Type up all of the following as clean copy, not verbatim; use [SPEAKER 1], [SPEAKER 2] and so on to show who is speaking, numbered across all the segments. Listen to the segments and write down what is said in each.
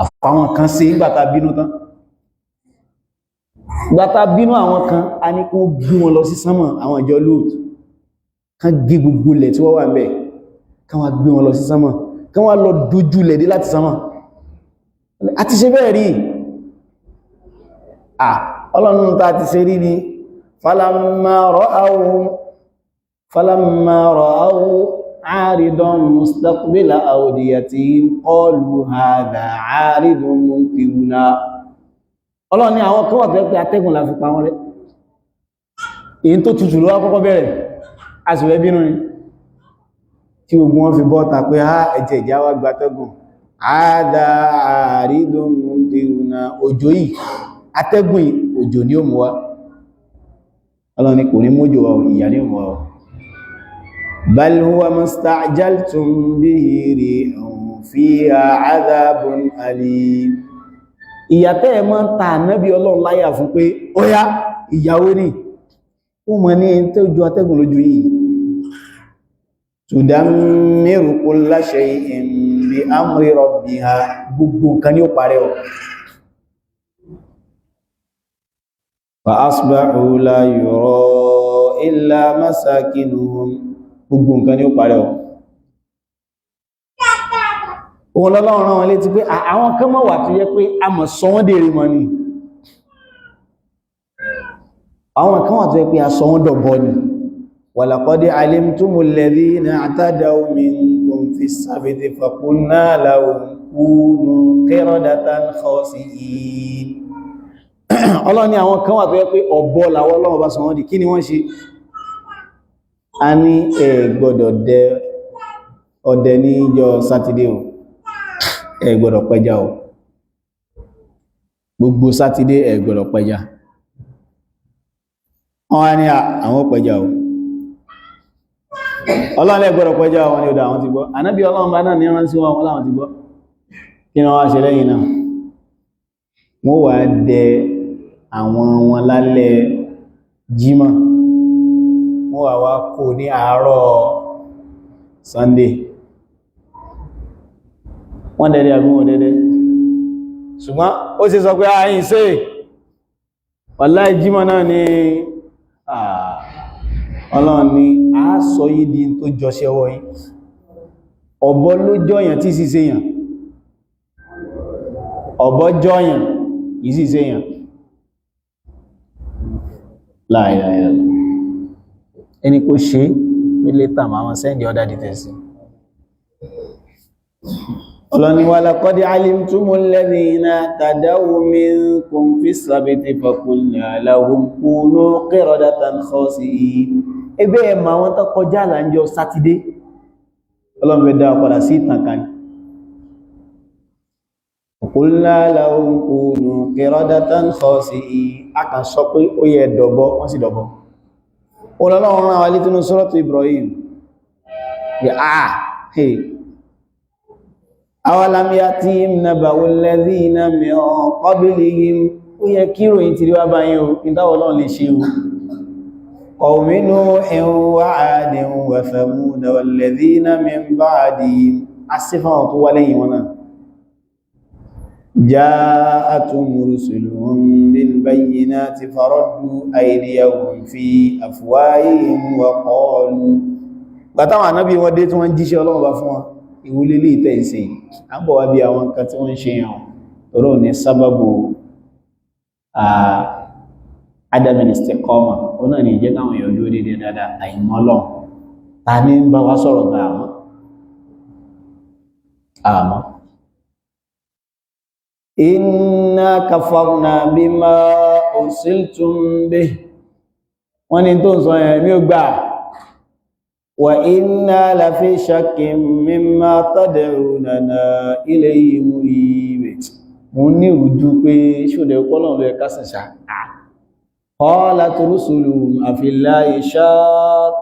[SPEAKER 1] àfáwọn kan sí ìgbàta bínú tán ìgbàta bínú àwọn kan a ní kó gbé wọn lọ sí sánmọ̀ àwọn ìjọ Lóòtù kan gé gbogbo ilẹ̀ tí wọ́n wà ńbẹ̀ kan wá gbé wọn lọ sí sánmọ̀ kan wá lọ dojú ilẹ̀ dé láti sánmọ̀ a ti ṣe bẹ́ẹ̀ rí ọlọ́run ta ti ṣe rí ni falamma ra'aw aridan mustaqbila awdiyatihim qalu hadha aridun mumtiruna ọlọ́run ni àwọn kan wà pé atẹ́gùn la fi pa wọ́n rẹ́ èyí tó tutù ló wá kọ́kọ́ bẹ̀rẹ̀ a sì rẹ̀ bínú ni tí gbogbo wọn fi bọ́ta pé ẹ̀jẹ̀ ìjà wá gbatẹ́gùn hadha aridun mumtiruna òjò yìí atẹ́gùn òjò ní ó mú wá ọlọ́ni kò ní mójò wá ìyà ní ó mú wá bal huwa masta'jaltum bihi rihun fiha adhabun alim ìyàtẹ́ ẹ̀ máa ń ta ànábì ọlọ́run láyà fún pé ó yá ìyàwó ní ó mọ̀ ní tó ju atẹ́gùn lójú yìí tudammiru kulla shay'in bi amri rabbiha gbogbo nǹkan ní ó parẹ́ ọ̀ فأصبحوا لا يرى إلا مساكنهم gbogbo nǹkan ni ó parẹ́ ọ̀ òun lọ́lọ́run rán wọn létí pé àwọn kan mọ̀ wà tó yẹ pé a mọ̀ sọ wọ́n dèrè mọ́ ni àwọn kan wà tó yẹ pé a sọ wọ́n dọ̀bọ ni ولقد علمتم الذين اعتدوا منكم في السبت فقلنا لهم كونوا قردة خاسئين ọlọ́run ni àwọn kan wà tó yẹ pé ọ̀bọ làwọn ọlọ́run bá sọ wọ́n di kí ni wọ́n ṣe a ní ẹ gbọ́dọ̀ dẹ ọdẹ ní ìjọ sátidé o ẹ gbọ́dọ̀ pẹja o gbogbo sátidé ẹ gbọ́dọ̀ pẹja wọ́n wá ní àwọn pẹja o ọlọ́run lẹ gbọ́dọ̀ pẹja wọn ni ó dá àwọn ti gbọ́ ànábì ọlọ́run bá náà ní rán sí wọn láwọn ti gbọ́ kí ni wọ́n wá ṣe lẹ́yìn náà wọ́n wá dẹ àwọn wọn lálẹ́ jímọ̀ wọ́n wà wá kó ní àárọ̀ Sunday wọ́n dẹ̀dẹ̀ àbí wọ́n dẹ̀dẹ̀ ṣùgbọ́n ó sì sọ pé ààyìn sí wàláhì jímọ̀ náà ni ọlọ́run ni a sọ yìí di tó jọṣẹ́ ọwọ́ yìí ọ̀bọ ló jọyàn tí sì ṣèyàn ọ̀bọ jọyàn kìí sì ṣèyàn láìláìlá ẹni kó ṣe ní létà máa sẹ́ndì other details ọlọ́ni wa laqad alimtumul ladhina tadaw minkum fis sabti faqulna lahum kunu qiradatan khasi'in ẹgbẹ́ ẹ̀mà wọn tó kọjá láńjọ sátidé ọlọ́run fẹ́ dá padà sí ìtànkà qulna lahum kunu qiradatan khasi'in a kàn sọ pé ó yẹ dọ̀bọ̀ wọ́n sì dọ̀bọ̀ ọlọ́run rán wa létí nínú suratu Ibrahim awalam yatihim naba'ul ladhina min qablihim ó yẹ kí ìròyìn ti rí wá báyìí o ìdáwọ̀ ọlọ́run lè ṣe o qawmi Nuhin wa 'adin wa Thamud wal ladhina min ba'dihim asífàwọn tó wá lẹ́yìn wọn náà جاءتهم رسلهم بالبينات فردوا أيديهم في أفواههم وقالوا gbàtàwọn ànábì wọn dé tí wọ́n jíṣẹ́ Ọlọ́run bá fún wọn ìwúlélé ìtẹ́ìsìn àbọ̀ wá bí àwọn nǹkan tí wọ́n ń ṣe yàn tọ́rọ ní sábàbù adamin istiqama ó náà ní jẹ́ káwọn èèyàn dúró dédé dáadáa àìmọ̀ Ọlọ́run ta ní ń bá wá sọ̀rọ̀ gbà àmọ́ inna kafarna bima ursiltum bih wọ́n ní tó ń sọ yẹn mi ò gbà wa inna la fi shakkin mimma tad'unana ilayhi murib mo ní ìrújú pé ṣòdẹ̀ kọ́lọ̀ rẹ̀ kásìṣà qalat rusuluhum afillahi shaq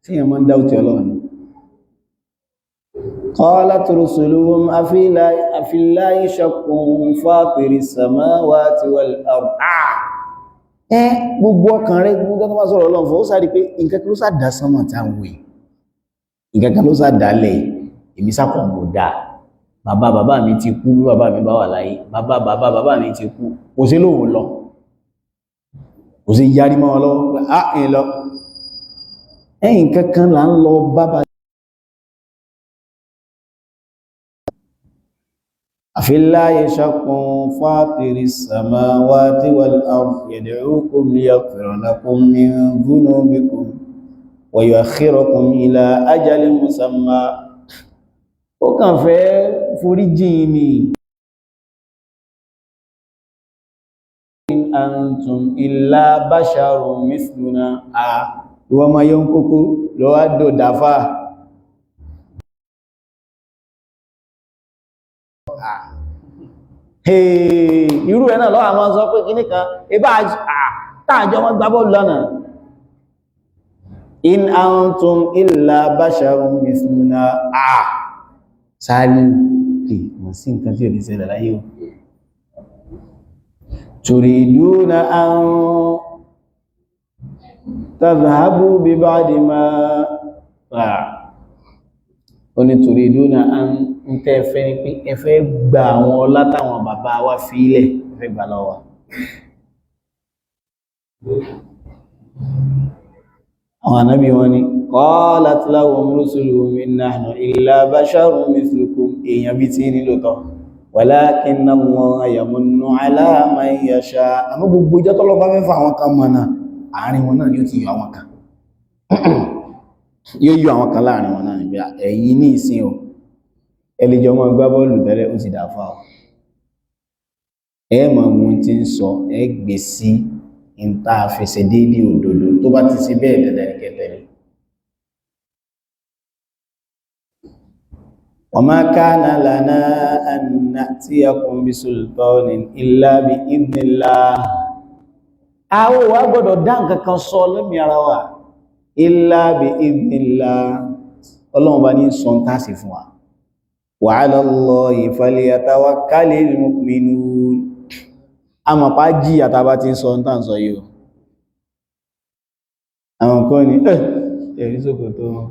[SPEAKER 1] tí yẹn máa ń dáútì Ọlọ́run قالت رسلهم أفي الله شك فاطر السماوات والأرض gbogbo ọkàn rẹ̀ gbogbo tó bá sọ̀rọ̀ Ọlọ́run fún ó sáré pé nǹkan ló sá dá sánmọ̀ tí a ń wè nǹkan ló sá dálẹ̀ èmi sápọ̀ mọ̀ dá bàbá mi ti kú, bàbá mi bá wà láyé, bàbá mi ti kú, kò sí lóhun lọ, kò sí yarí mọ́ wọn lọ́wọ́, ẹ̀yìn lọ ẹ̀yìn kankan là ń lọ bàbá. أفي الله شك فاطر السماوات والأرض يدعوكم ليغفر لكم من ذنوبكم ويؤخركم إلى أجل مسمى. Ó kàn fẹ́ foríjì ni. In antum illa basharun mithluna. Ìwọ́n ma yọ ń kókó lọ́wọ́ dò dáfà. Irú ẹ̀ náà lọ́wọ́ àwọn sọ pé kí nìkan ibá tààjọ wọn gbá bọ́ọ̀lù lánàá. In antum illa basharun mithluna. Sáàlì mọ̀ sí nǹkan tí ò ní ṣẹlẹ̀ láyé o. Turiduna an tadhhabu bi ba'di ma ó ní turiduna an ń tẹ́ fẹ́ ní pé ẹ fẹ́ gba àwọn ọlá táwọn bàbá wa fi ilẹ̀ ẹ fẹ́ gbà lọ́wọ́. Àwọn ànábì wọn ni qalat lahum rusuluhum in nahnu illa basharun mithlukum, èèyàn bí tí ní lóòtọ́, walakinna Allaha yamunnu ala man yasha. Àmọ́ gbogbo ìjọ́ tọ́lọ́ bá fẹ́ fà àwọn kan mọ̀nà, àárín wọn náà ni ó ti yọ àwọn kan yóò yọ àwọn kan láàrin wọn náà níbi ẹ̀yìn ní ìsìn o ẹlẹ́jọ́ máa gbá bọ́ọ̀lù tẹ́lẹ̀ ó sì dáfà ọ̀ ẹ mọ̀ ohun tí ń sọ ẹ gbé sí ìta àfẹsẹ̀ déédéé òdodo tó bá ti sí bẹ́ẹ̀ dandan ní kẹtẹ̀lẹ̀. wa ma kana lana an na'tiyakum bisultanin illa bi idhnillah. àwọn wa gbọ́dọ̀ dá nǹkan kan sọ lẹ́mí ara wa illa bi idhnillah, ọlọ́run bá ní sọ ń tàṣì fún wa. Wa 'ala Allahi falyatawakkalil mu'minun. A mọ̀ pá jí àtàbá ti ń sọ ń tàn sọ yìí. Àwọn kan ní ẹ̀rí sókò tó wọn.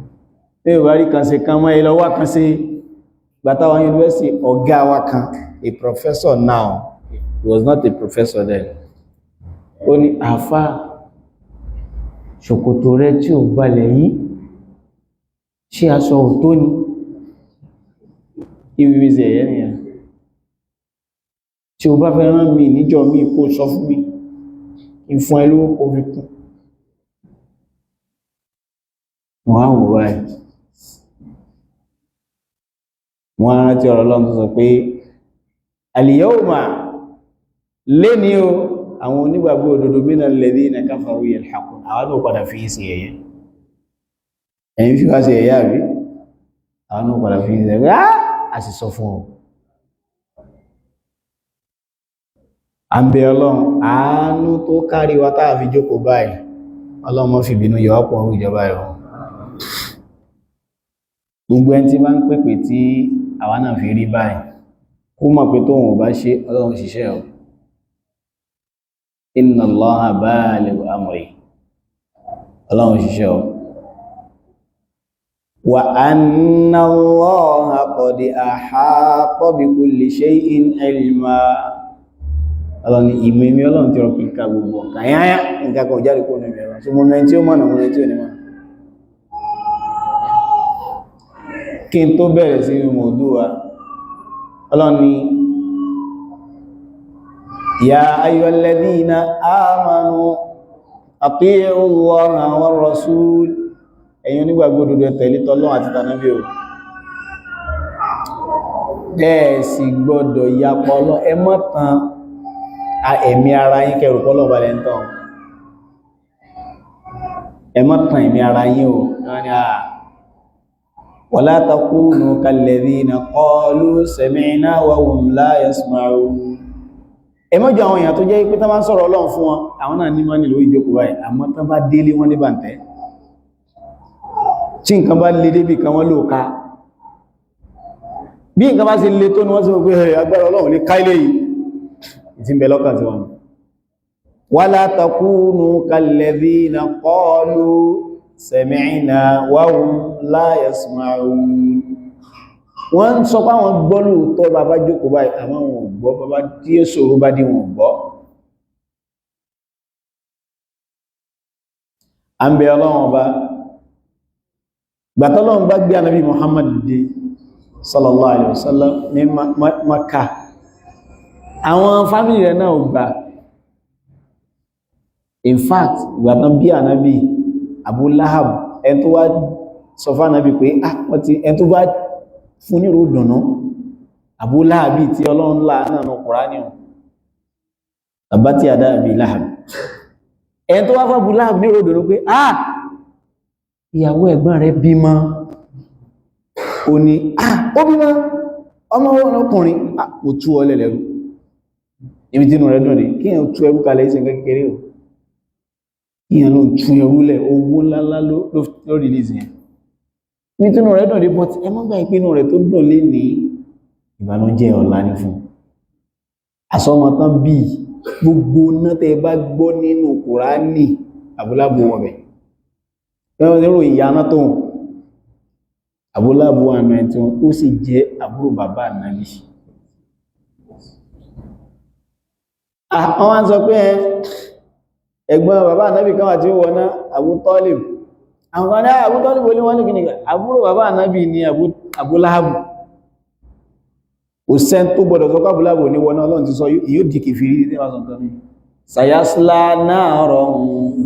[SPEAKER 1] Ní ìwárí kan ṣe kan mọ́ ilọ̀ wá kan sí gbàtàwà university ọ̀gá wa kan, a professor now, he was not a professor then. Ó ní àfá ṣòkòtò rẹ tí ò balẹ̀ yìí ṣé aṣọ òtó ni ìwìwìsẹ̀ ẹ̀yẹ́ nìyàn tí ó bá fẹ́ rán mi níjọ́ mi kó sọ fún mi ìfún ẹlú kò fi kún wọ́n á wò báyìí wọ́n á rántí ọ̀rọ̀ Ọlọ́run tó sọ pé al-yawma lé ní o àwọn onígbàgbọ́ òdodo minal ladhina kafaru yalhaqun, àwọn náà padà fi sí ẹ̀yẹ́ ẹ̀yìn fi wá sí ẹ̀yẹ́ àrí àwọn náà padà fi sí ẹ̀yẹ́ a sì sọ fún ọ. A ń bẹ Ọlọ́run àánú tó kárí wa táà fi jókòó báyìí, Ọlọ́run má fi bínú yọ ọ̀pọ̀ orú ìjọba ẹ̀rọ. Gbogbo ẹni tí bá ń pèpè tí àwa náà fi rí báyìí kó mọ̀ pé tóun ò bá ṣe Ọlọ́run ṣiṣẹ́ ọ. Inna Allaha balighu amri, Ọlọ́run ṣiṣẹ́ ọ. Wa anna Allaha qad ahata bi kulli shay'in ilma. Ọlọ́run ìmẹ̀mí Ọlọ́run tí ọkùnrin ká gbogbo ọ̀kan yáyá nǹkan kan jáde kó ní mẹ́rin so mọ́ tí ó mọ̀nà mọ́ tí ó ní mọ́. Kí n tó bẹ̀rẹ̀ sí mọ̀dúwà Ọlọ́run ni ya ayyuhal ladhina amanu ati'u Allaha war rasul, ẹ̀yin onígbàgbọ́ òdodo tẹ̀lé t'Ọlọ́run àti t'Ànábì o. Ẹ sì gbọ́dọ̀ yapọ̀ Ọlọ́run, ẹ má tàn ẹ̀mí ara yín kẹrù pọ́lọ̀ balẹ̀ ń tàn. Ẹ má tàn ẹ̀mí ara yín o. Wala takunu kalladhina qalu sami'na wa hum la yasma'un. Ẹ má jọ àwọn èèyàn tó jẹ́ pé tán bá ń sọ̀rọ̀ Ọlọ́run fún wọn, àwọn náà ní mọ́ nílò ìjókòó báyìí, àmọ́ tán bá délé wọn ní bàǹtẹ́. Tí nǹkan bá lè débì kan wọ́n lò ká. Bí nǹkan bá ṣe lè tó ní wọ́n sì gbé agbára Ọlọ́run lè ká ilé yìí. Ìtí ń bẹ lọ́kàn tí wọ́n. Wala takunu kalladhina qalu sami'na wa hum la yasma'un. wọ́n ń sọ pé àwọn gbọ́ lóòótọ́ bàbá jókòó báyìí àmọ́ wọn ò gbọ́ bàbá tí ó ṣòro bá dé wọn ò gbọ́. à ń bẹ ọlọ́run ọba gbàtọ́lọ́run bá gbé ànábì Muhammad dé sallallahu alaihi wasallam ní Maka àwọn fámìlì rẹ̀ náà ò gbà. In fact ìgbàtán bí ànábì Abu Lahab ẹn tó wá sọ fún ànábì pé wọ́n ti ẹn tó bá fún ní ròdùnú Abu Lahab tí ọlọ́run láàánà ní Kùránì bàbá tí àdá Abi Lahab ẹn tó wá fún Abu Lahab ní ròdùnú pé ìyàwó ẹ̀gbọ́n rẹ̀ bímọ ó ní ó bímọ ọmọ ọkùnrin mo tú ọ lẹ́lẹ́rú ibi tí inú rẹ̀ dùn ní kí èèyàn tú ẹrú kalẹ̀ ìsìn kékeré o kí èèyàn ló tú ẹrú lẹ̀ owó ńláńlá ló release yẹn ibi tí inú rẹ̀ dùn ní but ẹ mọ́ gbà ìpinnu rẹ̀ tó dùn lé ní ìbànújẹ́ ọ̀la ní fún àsọmọ tán bí gbogbo náà tẹ́ bá gbọ́ nínú Kùránì àbúlábò wọ̀bẹ̀ wọ́n nírò ìyáná tó hùn àbúlábò àmì tí wọ́n ó sì jẹ́ àbúrò bàbá Ànábì. Wọ́n sọ pé ẹ̀gbọ́n bàbá Ànábì kan wà tí ó wọ́ná Abu Talib àwọn kan ní Abu Talib ní wọ́n ní kìnnìkà àbúrò bàbá Ànábì ní Abu Lahab ò sẹ́n tó gbọdọ̀ sọ kábùlábò ní wọ́ná Ọlọ́run ti sọ yóò di kèfèrí ní wọ́n sọ kan ní sayasla naran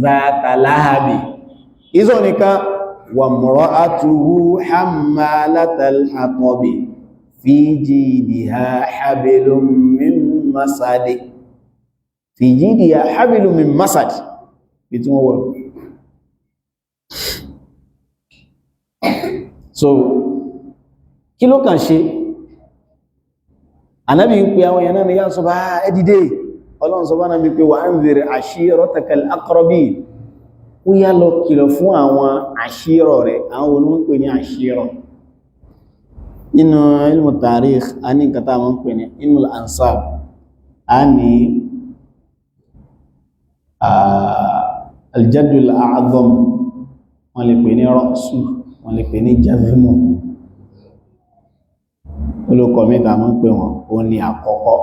[SPEAKER 1] dhata lahabi ìzọ nìkan wa imra'atuhu hammalatal hatabi fi jidiha hablum min masad fi jidiha hablum min masad bí tí wọ́n wọ́n. So kí ló kàn ṣe Ànábì ń pe àwọn èèyàn ní yá sọ bá ẹdìdé Ọlọ́run sọ bá náà bí pé wa anzir ashiratakal aqrabin ó yá lọ kìlọ̀ fún àwọn àṣírọ̀ rẹ̀ àwọn olóhùn pè ní àṣírọ̀ nínú ilmu tarikh a ní kàtà wọn pè ní ilmu ansab a ní aljadul a'zam wọ́n lè pè ní rọ́sù wọ́n lè pè ní jazimu olókọ̀ mẹ́ta mọ́ pè wọ́n ó ní àkọ́kọ́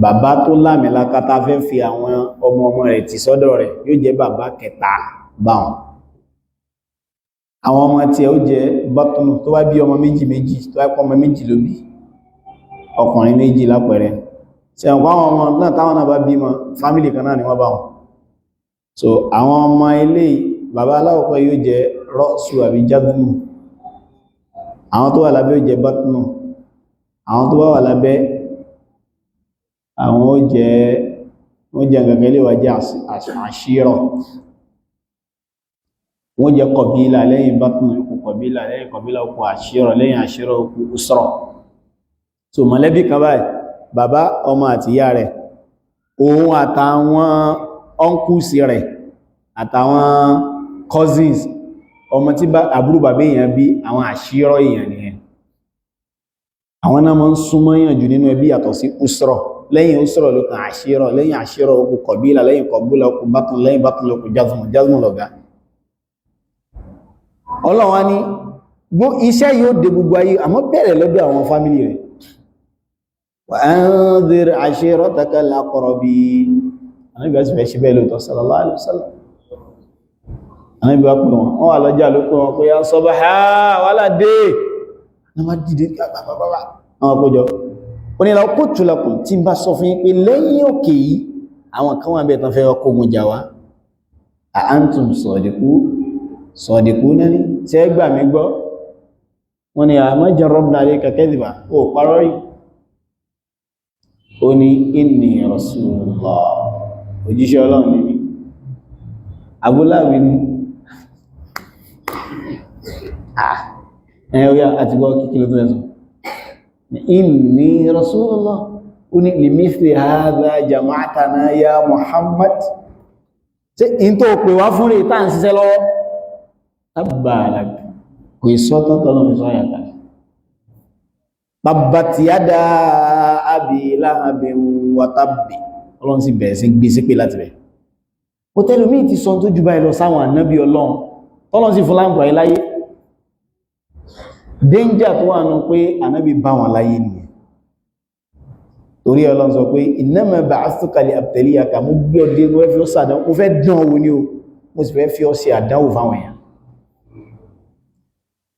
[SPEAKER 1] bàbá tó lámìláka tá fẹ́ fi àwọn ọmọ rẹ̀ tì sọ́dọ̀ rẹ̀ yóò jẹ́ bàbá kẹta báwọn àwọn ọmọ tí ó jẹ́ bátúnù tó wá bí ọmọ méjì tó wá pọ̀ ọmọ méjì ló bí ọkùnrin méjì lápẹẹrẹ tí àwọn ọmọ náà táwọn náà bá bímọ fámílì kan náà ni wọ́n bá wọn so àwọn ọmọ ilé bàbá aláwọ̀kọ́ yóò jẹ́ rọ́ọ̀sù àbí jágúnmù àwọn tó wà lábẹ́ yóò jẹ́ bátúnù àwọn tó wà lábẹ́ àwọn ó jẹ́ gẹ́gẹ́ lè wà jẹ́ àṣírọ̀ wọ́n jẹ́ kọ̀bílà lẹ́yìn bátùn ikú kọ̀bílà lẹ́yìn kọ̀bílà ikú àṣírọ̀ lẹ́yìn àṣírọ̀ ikú usrọ̀ so mọ̀lẹ́bí kan báyìí bàbá ọmọ àti ìyá rẹ̀ òun àtàwọn uncles rẹ̀ àtàwọn cousins ọmọ tí àbúrò bàbá èèyàn bí àwọn àṣírọ̀ èèyàn nìyẹn àwọn náà máa ń súnmọ́ èèyàn jù nínú ẹbí yàtọ̀ sí usrọ̀ lẹ́yìn usrọ̀ ló kan àṣírọ̀ lẹ́yìn àṣírọ̀ ó kù kọ̀bílà lẹ́yìn kọ̀bílà ó kù bátùn lẹ́yìn bátùn ló kù jazmu lọ̀gá ọlọ́wọ́ ní iṣẹ́ yóò dé gbogbo ayé àmọ́ bẹ̀rẹ̀ lọ́dọ̀ àwọn fámílì rẹ̀ wa anzir ashiratakal aqrabin anábíwá sì fẹ́ ṣe bẹ́ẹ̀ lóòtọ́ sallallahu alaihi wasallam anábíwá pè wọ́n wà lọ́jà ló pè wọ́n pé ya sabaha wàhálà dé ní wọ́n dìde àwọn àpójọ ó ní law qultu lakum tí ń bá sọ fún yín pé lẹ́yìn òkè yìí àwọn kan wà bẹ́ẹ̀ tán fẹ́ ọkọ̀gun jà wá a antum sọ̀dìkú náà ní tí ẹ gbà mí gbọ́ wọ́n ni a má jarrabna alayka kadhiba ó parọ́ rí ó ní inni rasulullah òjíṣẹ́ Ọlọ́run ní mi abúláwí ní ẹ̀yà àti gbọ́ kíkí ló tó ẹ̀sùn inni rasulullah ó ní limithli hadha jama'tana ya Muhammad tí in tó pè wá fún rí tá ń ṣiṣẹ́ lọ́wọ́ tabbalak kò ìsọ́tọ́tọ́ lọ́nà ìsọ́yàtà tabbati yada abi lahabin wa tabbi Ọlọ́run sì bẹ̀rẹ̀ sí gbé sí pé láti rẹ̀ ó tẹ́lú mí ti sọ tó jù báyìí lọ sáwọn ànábí Ọlọ́run tọ́lọ́run sì fún láǹpọ̀ ayé láyé danger tó wà nù pé ànábì bá wọn láyé nìyẹn torí Ọlọ́run sọ pé innama ba'athuka li abtaliyaka mú gbé ọdẹ wọ́n fi ó sàdán ó fẹ́ dán owó ní o mo sì fẹ́ fi ó sí àdánwò fáwọn èèyàn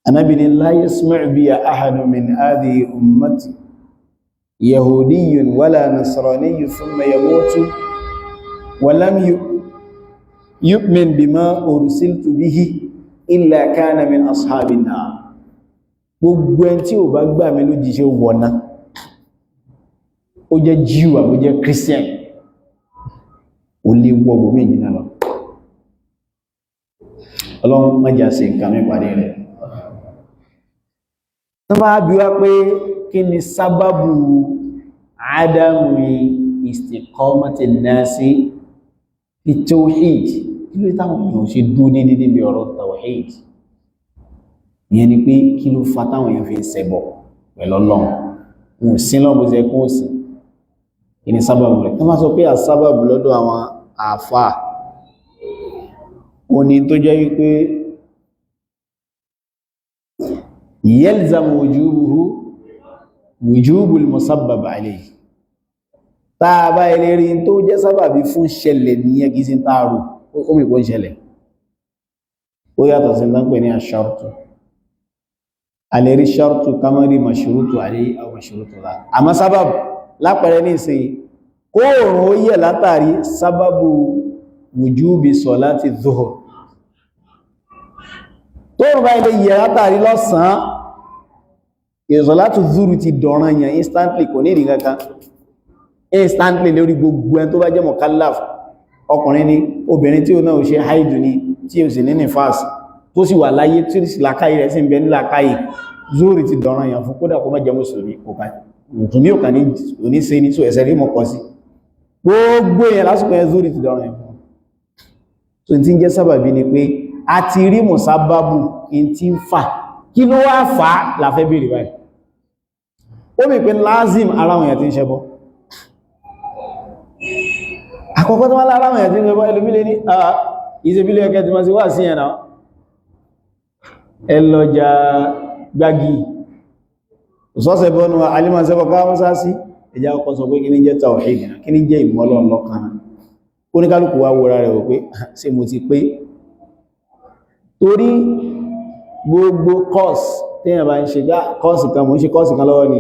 [SPEAKER 1] ànábì ní la yasma'u bi ahadun min hadhihi ummati yahudiyyun wala nasraniyyun thumma yamutu wa lam yu'min bima ursiltu bihi illa kana min ashabin nar gbogbo ẹni tí ó bá gbà mí lójíṣẹ́ wọ̀ná ó jẹ́ Jew àbó jẹ́ Christian ó lè wọ́ gbogbo ìjìnà lọ Ọlọ́run mẹ́jà sí nǹkan mẹ́pàdé rẹ̀ tó bá bí wá pé kí ni sábàbù ádámù istiqamati nasi fi tawhid kí ló táwọn èèyàn ṣe dúró dédé níbi ọ̀rọ̀ tawhid ìyẹn ni pé kí ló fa táwọn èèyàn fi ń ṣẹbọ pẹ̀lú Ọlọ́run wọn sí lọ́bù ṣe kó sí kí ni sábàbù rẹ̀ tó má sọ pé àsábàbù lọ́dọ̀ àwọn àfà ó ní tó jẹ́ wípé yalzamu wujubul musabbab alayhi táa bá ilé rí tó jẹ́ sábàbí fún ṣẹlẹ̀ ní ẹgbẹ́ sí táàrù ó mìí kó ń ṣẹlẹ̀ ó yàtọ̀ sí tán pè ní aṣọ́rùtù alẹ́rí ṣọ́rùtù kamari mashrutu alayhi aw mashrutu la àmọ́ sábàbù lápẹẹrẹ ní ìsìn kóòrùn ó yẹ látàrí sábàbù wujubi salati dhuhr tóòrùn bá ilé yẹ látàrí lọ́sàn ìsọ̀látù zúrù ti dọ̀ràn yẹn instantly kò ní ìrìnkankan instantly lórí gbogbo ẹn tó bá jẹ́ mọ̀kálàf ọkùnrin ni obìnrin tí ó náà ṣe haidu ni tí ó sì ní nífàs tó sì wà láyé tí làkáyì rẹ̀ sí ń bẹ ní làkáyì zúrù ti dọ̀ràn yẹn fún kódà kó má jẹ́ mùsùlùmí òkà ní òní sí ní tó ẹsẹ̀ rí mọ̀ pọ̀ sí gbogbo èèyàn lásìkò yẹn zúrù ti dọ̀ràn yẹn fún so tí ń jẹ́ sábàbí ni pé a ti rí mùsábábù in ti ń fà kí ló wá fà á láfẹ́ bèèrè báyìí ó mì pé lázìm ara wọn yẹn ti ń ṣẹbọ àkọ́kọ́ tó wá lára wọn yẹn ti ń ṣẹbọ ẹlòmílẹ̀ ní ìṣẹ́bílẹ̀ ẹkẹ́ tí wọ́n sì wà sí ẹ̀nà ẹlọ́jà gbági òsọ́sẹ̀ bọ́nu alímọ̀sẹ́bọ̀ káwọn sá sí ẹjá ọkọ̀ sọ pé kí ní jẹ́ tawhid kí ní jẹ́ ìmọ̀ Ọlọ́run lọ́kan oníkálùkù wá wòrà rẹ̀ wò pé ṣé mo ti pé torí gbogbo course téèyàn bá ń ṣe gbá course kan mo ń ṣe course kan lọ́wọ́ ni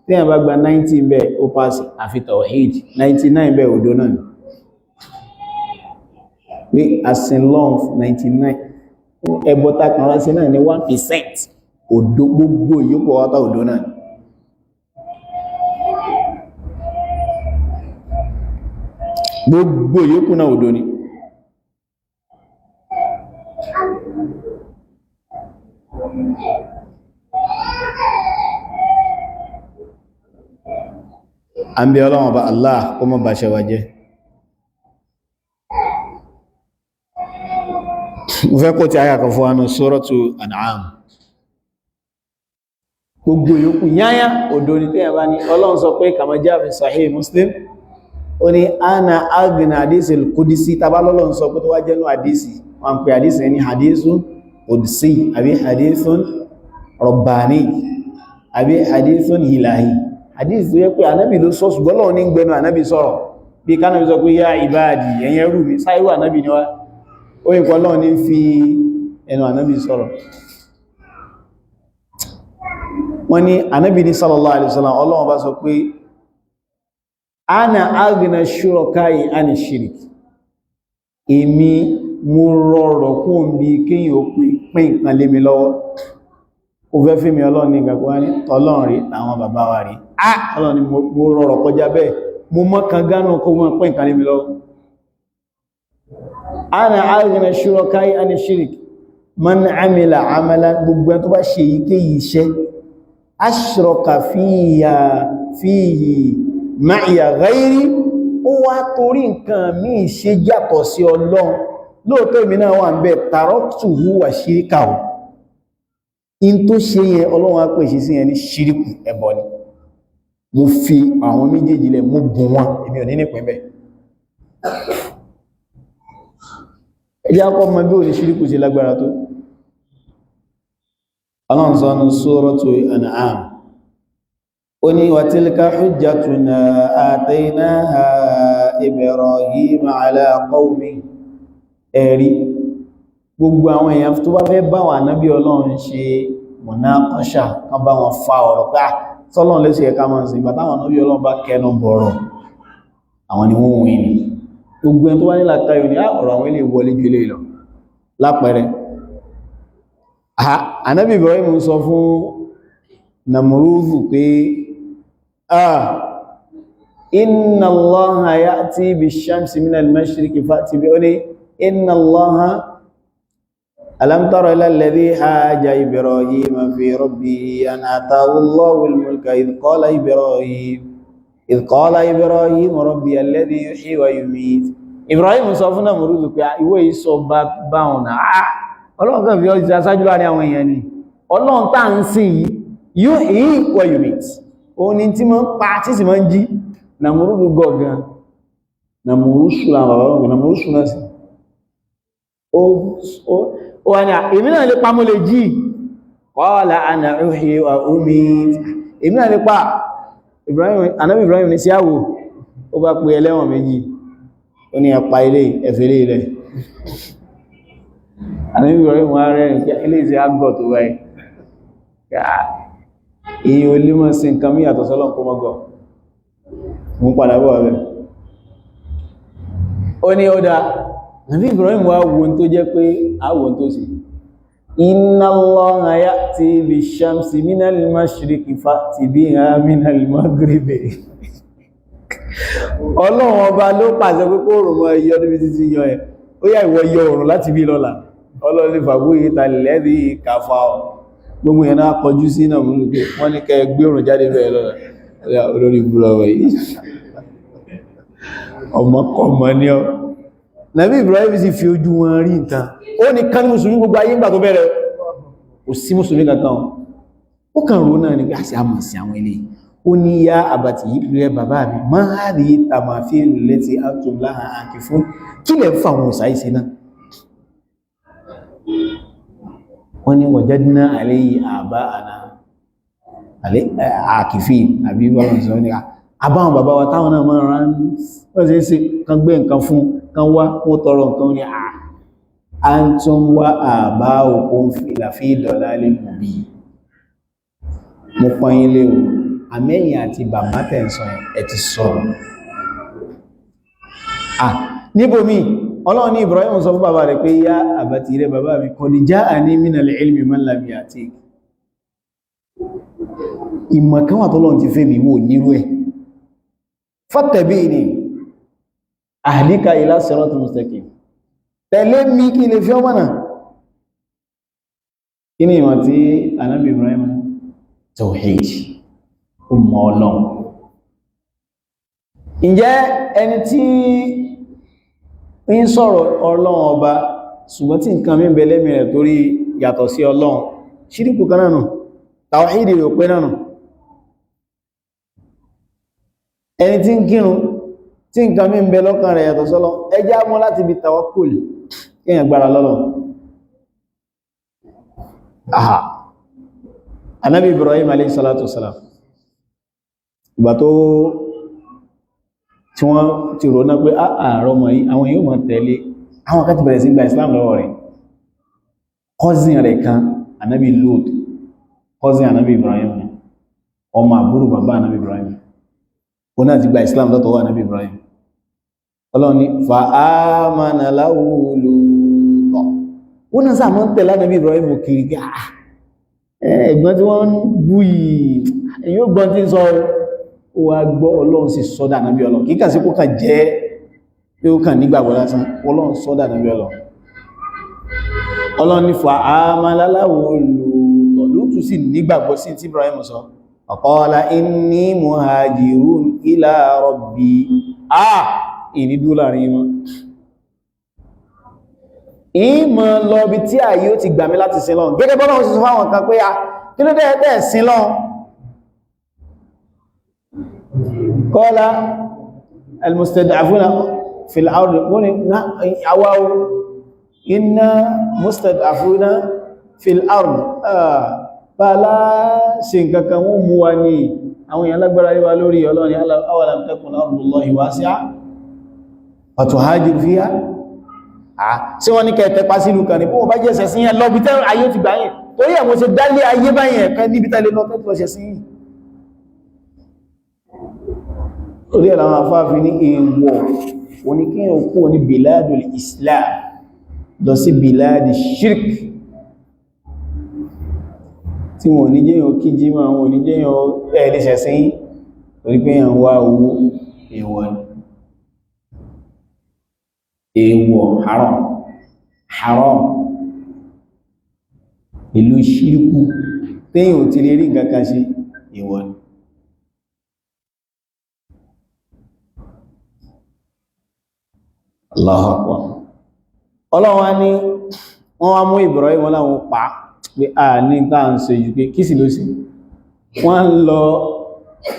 [SPEAKER 1] téèyàn bá gba 90 bẹ́ẹ̀ ó pass àfi tawhid 99 bẹ́ẹ̀ òdo náà pé asin long 99 ẹbọta kan rá sí náà ní 1% òdo gbogbo ìyókù ọwọ́ta òdo náà gbogbo ìyókù náà òdo ni àbí Ọlọ́run bá Allah kó mọ́ bá ṣẹwà jẹ́ mo fẹ́ kó ti ayà kan fún wánú Suratu An'am gbogbo yòókù yáyá òdó ní tẹ́yà bá ní Ọlọ́run sọ pé kama jaa fi Sahih Muslim ó ní ana aghna hadisil qudsi tàbá lọ́lọ́run sọ pé tó wá jẹ́nu hadisi wọ́n pè hadisi ní hadisun qudsi àbí hadisun rabbani àbí hadisun ilahi hadisi tó yẹ pé anábì ló sọ ṣùgbọ́n Ọlọ́run ní gbẹnu anábì sọ̀rọ̀ bí kánábì sọ pé yá ìbáàdì ẹ̀yẹn rú mi sáírù anábì ni wá ó yìí kọ́ Ọlọ́run ní fi ẹnu anábì sọ̀rọ̀ wọ́n ní anábì ní sallallahu alaihi wasallam Ọlọ́run bá sọ pé ana aghna shuraka'i ani shirik èmi mo rọrọ̀ kún bí kíyàn ó pín nǹkan lé mi lọ́wọ́ ó fẹ́ fí mi Ọlọ́run ní ìgbàgbọ́ wá ní tọ́lọ́run rí àwọn bàbá wa rí Ọlọ́run ni mo rọrọ̀ kọjá bẹ́ẹ̀ mo mọ́ kan gánà kó mọ́ pín nǹkan lé mi lọ́wọ́ ana aghna shuraka'i ani shirik man amila amalan gbogbo ẹni tó bá ṣe èyíkéyìí iṣẹ́ ashraka fihi ma'iya ghairi ó wá torí nǹkan míì ṣe yàtọ̀ sí Ọlọ́run lóòótọ́ èmi náà wà ń bẹ taraktuhu wa shirikahu in tó ṣe yẹn Ọlọ́run á pèsè sí yẹn ní ṣíríkù ẹbọ ni mo fi àwọn méjèèjì lẹ̀ mo bùn wọn èmi ò ní nípìn bẹ́ẹ̀ ẹjẹ́ akọ́ mọ bí ò ní ṣíríkù ṣe lágbára tó ọlọ́run sọ ní Suratu An'am ó ní wa tilka hujjatuna ataynaha Ibrahim ala qawmi ẹ̀rí gbogbo àwọn èèyàn tó bá fẹ́ bá wọn ànábí ọlọ́run ṣe munaqasha kan bá wọn fa ọ̀rọ̀ pé sọ́lọ́run lẹ́sẹ̀ ẹ̀ká máa sí ìgbà táwọn ànábí ọlọ́run bá kẹnu bọ̀rọ̀ àwọn ni wọ́n wìn ní gbogbo ẹni tó wá nílà tayo ní ọ̀rọ̀ àwọn ilé wọlé jù lè lọ lápẹẹrẹ ànábì Ibrahim sọ fún Namrudu pé inna Allaha ya'ti bish-shamsi min al-mashriqi fa'ti bihi inna Allaha alam tara ila alladhi haja Ibrahima fi rabbihi an ataahu Allahu al-mulka idh qala Ibrahim rabbi alladhi yuhyi wa yumeet Ibrahim sọ fún Namrudu pé ìwọ ìsọ bá ọ̀nà Ọlọ́run kan fi ọjọ́ aṣáájú láàrin àwọn èèyàn ni Ọlọ́run tá ń sìn yuhyi wa yumeet òun ni tí mọ́ pa tí sì mọ́ ń jí Namrudu gọ̀gán Namrudu ṣúná sí ó wà ní èmi náà lè pa mọ́ lè jí qala ana uhyi wa umeet èmi náà lè pa Ànábì Ibrahim ní sí àwò ó bá pè ẹlẹ́wọ̀n méjì ó ní ẹpa ilé ẹfẹ́lé ilẹ̀ Ànábì Ibrahim wá rẹ̀ ilé ìsẹ́ àgbọ̀ tó wáyé èyí olímọ̀ sí nǹkan mí àtọ̀ sọ́lọ́n kó mọ́gọ̀ mú padà bọ́ ọ̀rẹ́ ó ní ó dá Ànábì Ibrahim wá wo tó jẹ́ pé àwọ̀ tó sì inna Allaha ya'ti bish-shamsi minal mashriqi fa'ti biha minal maghribi Ọlọ́run ọba ló pàṣẹ pé kó òrùn mọ́ ẹyọ níbi títí yọ ẹ̀ ó yá ìwọ yọ òrùn láti bí lọ́la Ọlọ́run ní fàbúyí talẹ̀lẹ́dì kàfà ọ̀ gbogbo yẹn náà kọjú sí náà mú lùgbé wọ́n ní kẹ gbé òrùn jáde bẹ́ẹ̀ lọ́la olórí búrọ̀wọ̀ yìí ọmọkọ̀ọ̀mọ́ ní ọ Nàbí Ibrahim sì fi ojú wọn rí nǹkan ó ní kán ní mùsùlùmí gbogbo ayé ńgbà tó bẹ̀rẹ̀ kò sí mùsùlùmí kankan ó kàn rò náà ní pé àṣì àmọ̀ sí àwọn ilé ó ní yá àbàtì ìpìlẹ̀ bàbá mi máa rí tàmàfíìlù lẹ́tí àtúnláhà àkì fún kí lẹ ń fa àwọn òsàíṣẹ́ náà wọ́n ní wajadna alayhi aba'ana àkìfí àbí bọ́lọ̀ sọ ní àbáwọn bàbá wa táwọn náà máa rán wọ́n sì sí kan gbé nǹkan fún kan wá kó tọrọ nǹkan ní antum wa aba'ukum fi dalalin mubin mo pọ́n ilé o àmẹ́yìn àti bàbá tẹ̀sán ẹ̀ ti sọ̀rọ̀ níbòmí Ọlọ́run ní Ibrahim sọ fún bàbá rẹ̀ pé yá àbàtì rẹ̀ bàbá mi qad ja'ani minal ilmi man lam ya'tik ìmọ̀ kan wà tọ́lọ́run ti fẹ́ mi wò nírú ẹ̀ fattabi'ni ahdika ila siratin mustaqim tẹ̀lé mi kí lè fi ọmọ náà kí ni ìmọ̀ tí Ànábì Ibrahim tawhid ọmọ Ọlọ́run ǹjẹ́ ẹni tí ń sọ̀rọ̀ Ọlọ́run ọba ṣùgbọ́n tí nǹkan mí bẹ lẹ́mìí rẹ̀ torí yàtọ̀ sí Ọlọ́run ṣíríkù kan náà tàwàhídì rẹ̀ pé náà ẹni tí ń kírun tí nǹkan mí bẹ lọ́kàn rẹ̀ yàtọ̀ sọ́lọ́ ẹjá mọ́ láti bí tawakkul kíyàn gbára lọ́lọ́ Ànábì Ibrahim alayhi salatu wassalam ìgbà tó tí wọ́n ti rò náà pé ààrọ mọ̀ yí àwọn yóò mọ̀ tẹ̀lé àwọn kan ti bẹ̀rẹ̀ sí gba Islam lọ́wọ́ rẹ̀ cousin rẹ̀ kan Ànábì Lut cousin Ànábì Ibrahim ọmọ àbúrò bàbá Ànábì Ibrahim ó náà ti gba Islam lọ́tọ̀wọ́ Ànábì Ibrahim Ọlọ́run ní fa amana lahu Lut ó náà sáà mọ́ tẹ̀lé Ànábì Ibrahim kiri kí ẹ̀gbọ́n tí wọ́n bú yìí èyí ó gbọ́n tí ń sọ ó wá gbọ́ Ọlọ́run sì sọ́dà Ànábì Ọlọ́run kíkà sí kó kà jẹ́ pé ó kàn nígbàgbọ́ lásán Ọlọ́run sọ́dà Ànábì Ọlọ́run Ọlọ́run ní fa amana lahu Lútù sì nígbàgbọ́ sí tí Ibrahim sọ qala inni muhajirun ila rabbi ìnídú láàrin wọn ìmọ̀ lọ bí tí ààyè ó ti gbà mí láti sin lọ́n gẹ́gẹ́ bọ́lá wọn sì sọ fáwọn kan pé kí ló dẹ́ẹ̀dẹ́ sin lọ́n qala al-mustad'afuna fil ardi wọ́n ni àwáwó inna mustad'afuna fil ardi bàlá ṣe nǹkan kan wọ́n mú wa ní àwọn èèyàn lágbára yíwa lórí ọlọ́ni awalam takun ardullahi wasi'a fatuhajiru fiha sí wọ́n ní kẹtẹ pa sílù kan ní bó wọ́n bá jẹ́ ṣẹ̀sìn yẹn lọ́bí tẹ́ ayé ti gbà yẹn torí ẹ̀mọ́ ṣe dálé ayé báyẹn kan níbi tẹ́lẹ̀ lọ tẹ́tọ̀ ṣẹ̀sìn yìí orí ẹ̀ làwọn afáàfin ní èèwọ̀ oníkíyàn kú ní biladul islam lọ sí biladi shirk tí wọ́n ní jẹ́yàn kí jímọ̀ àwọn oníjẹ́yàn ẹ̀ẹ́lẹ́ṣẹ̀ sí orí pé yàn wá owó èèwọ̀ ni èèwọ̀ haram ìlú ṣírkù téyàn ò ti lè rí nǹkan kan sí èèwọ̀ ni Allahu Akbar ọlọ́wọ́ ní wọ́n wá mú Ibrahim wọn láwọn pa pé a ní táà ń ṣe yìí pé kí sì ló sí wọ́n ń lọ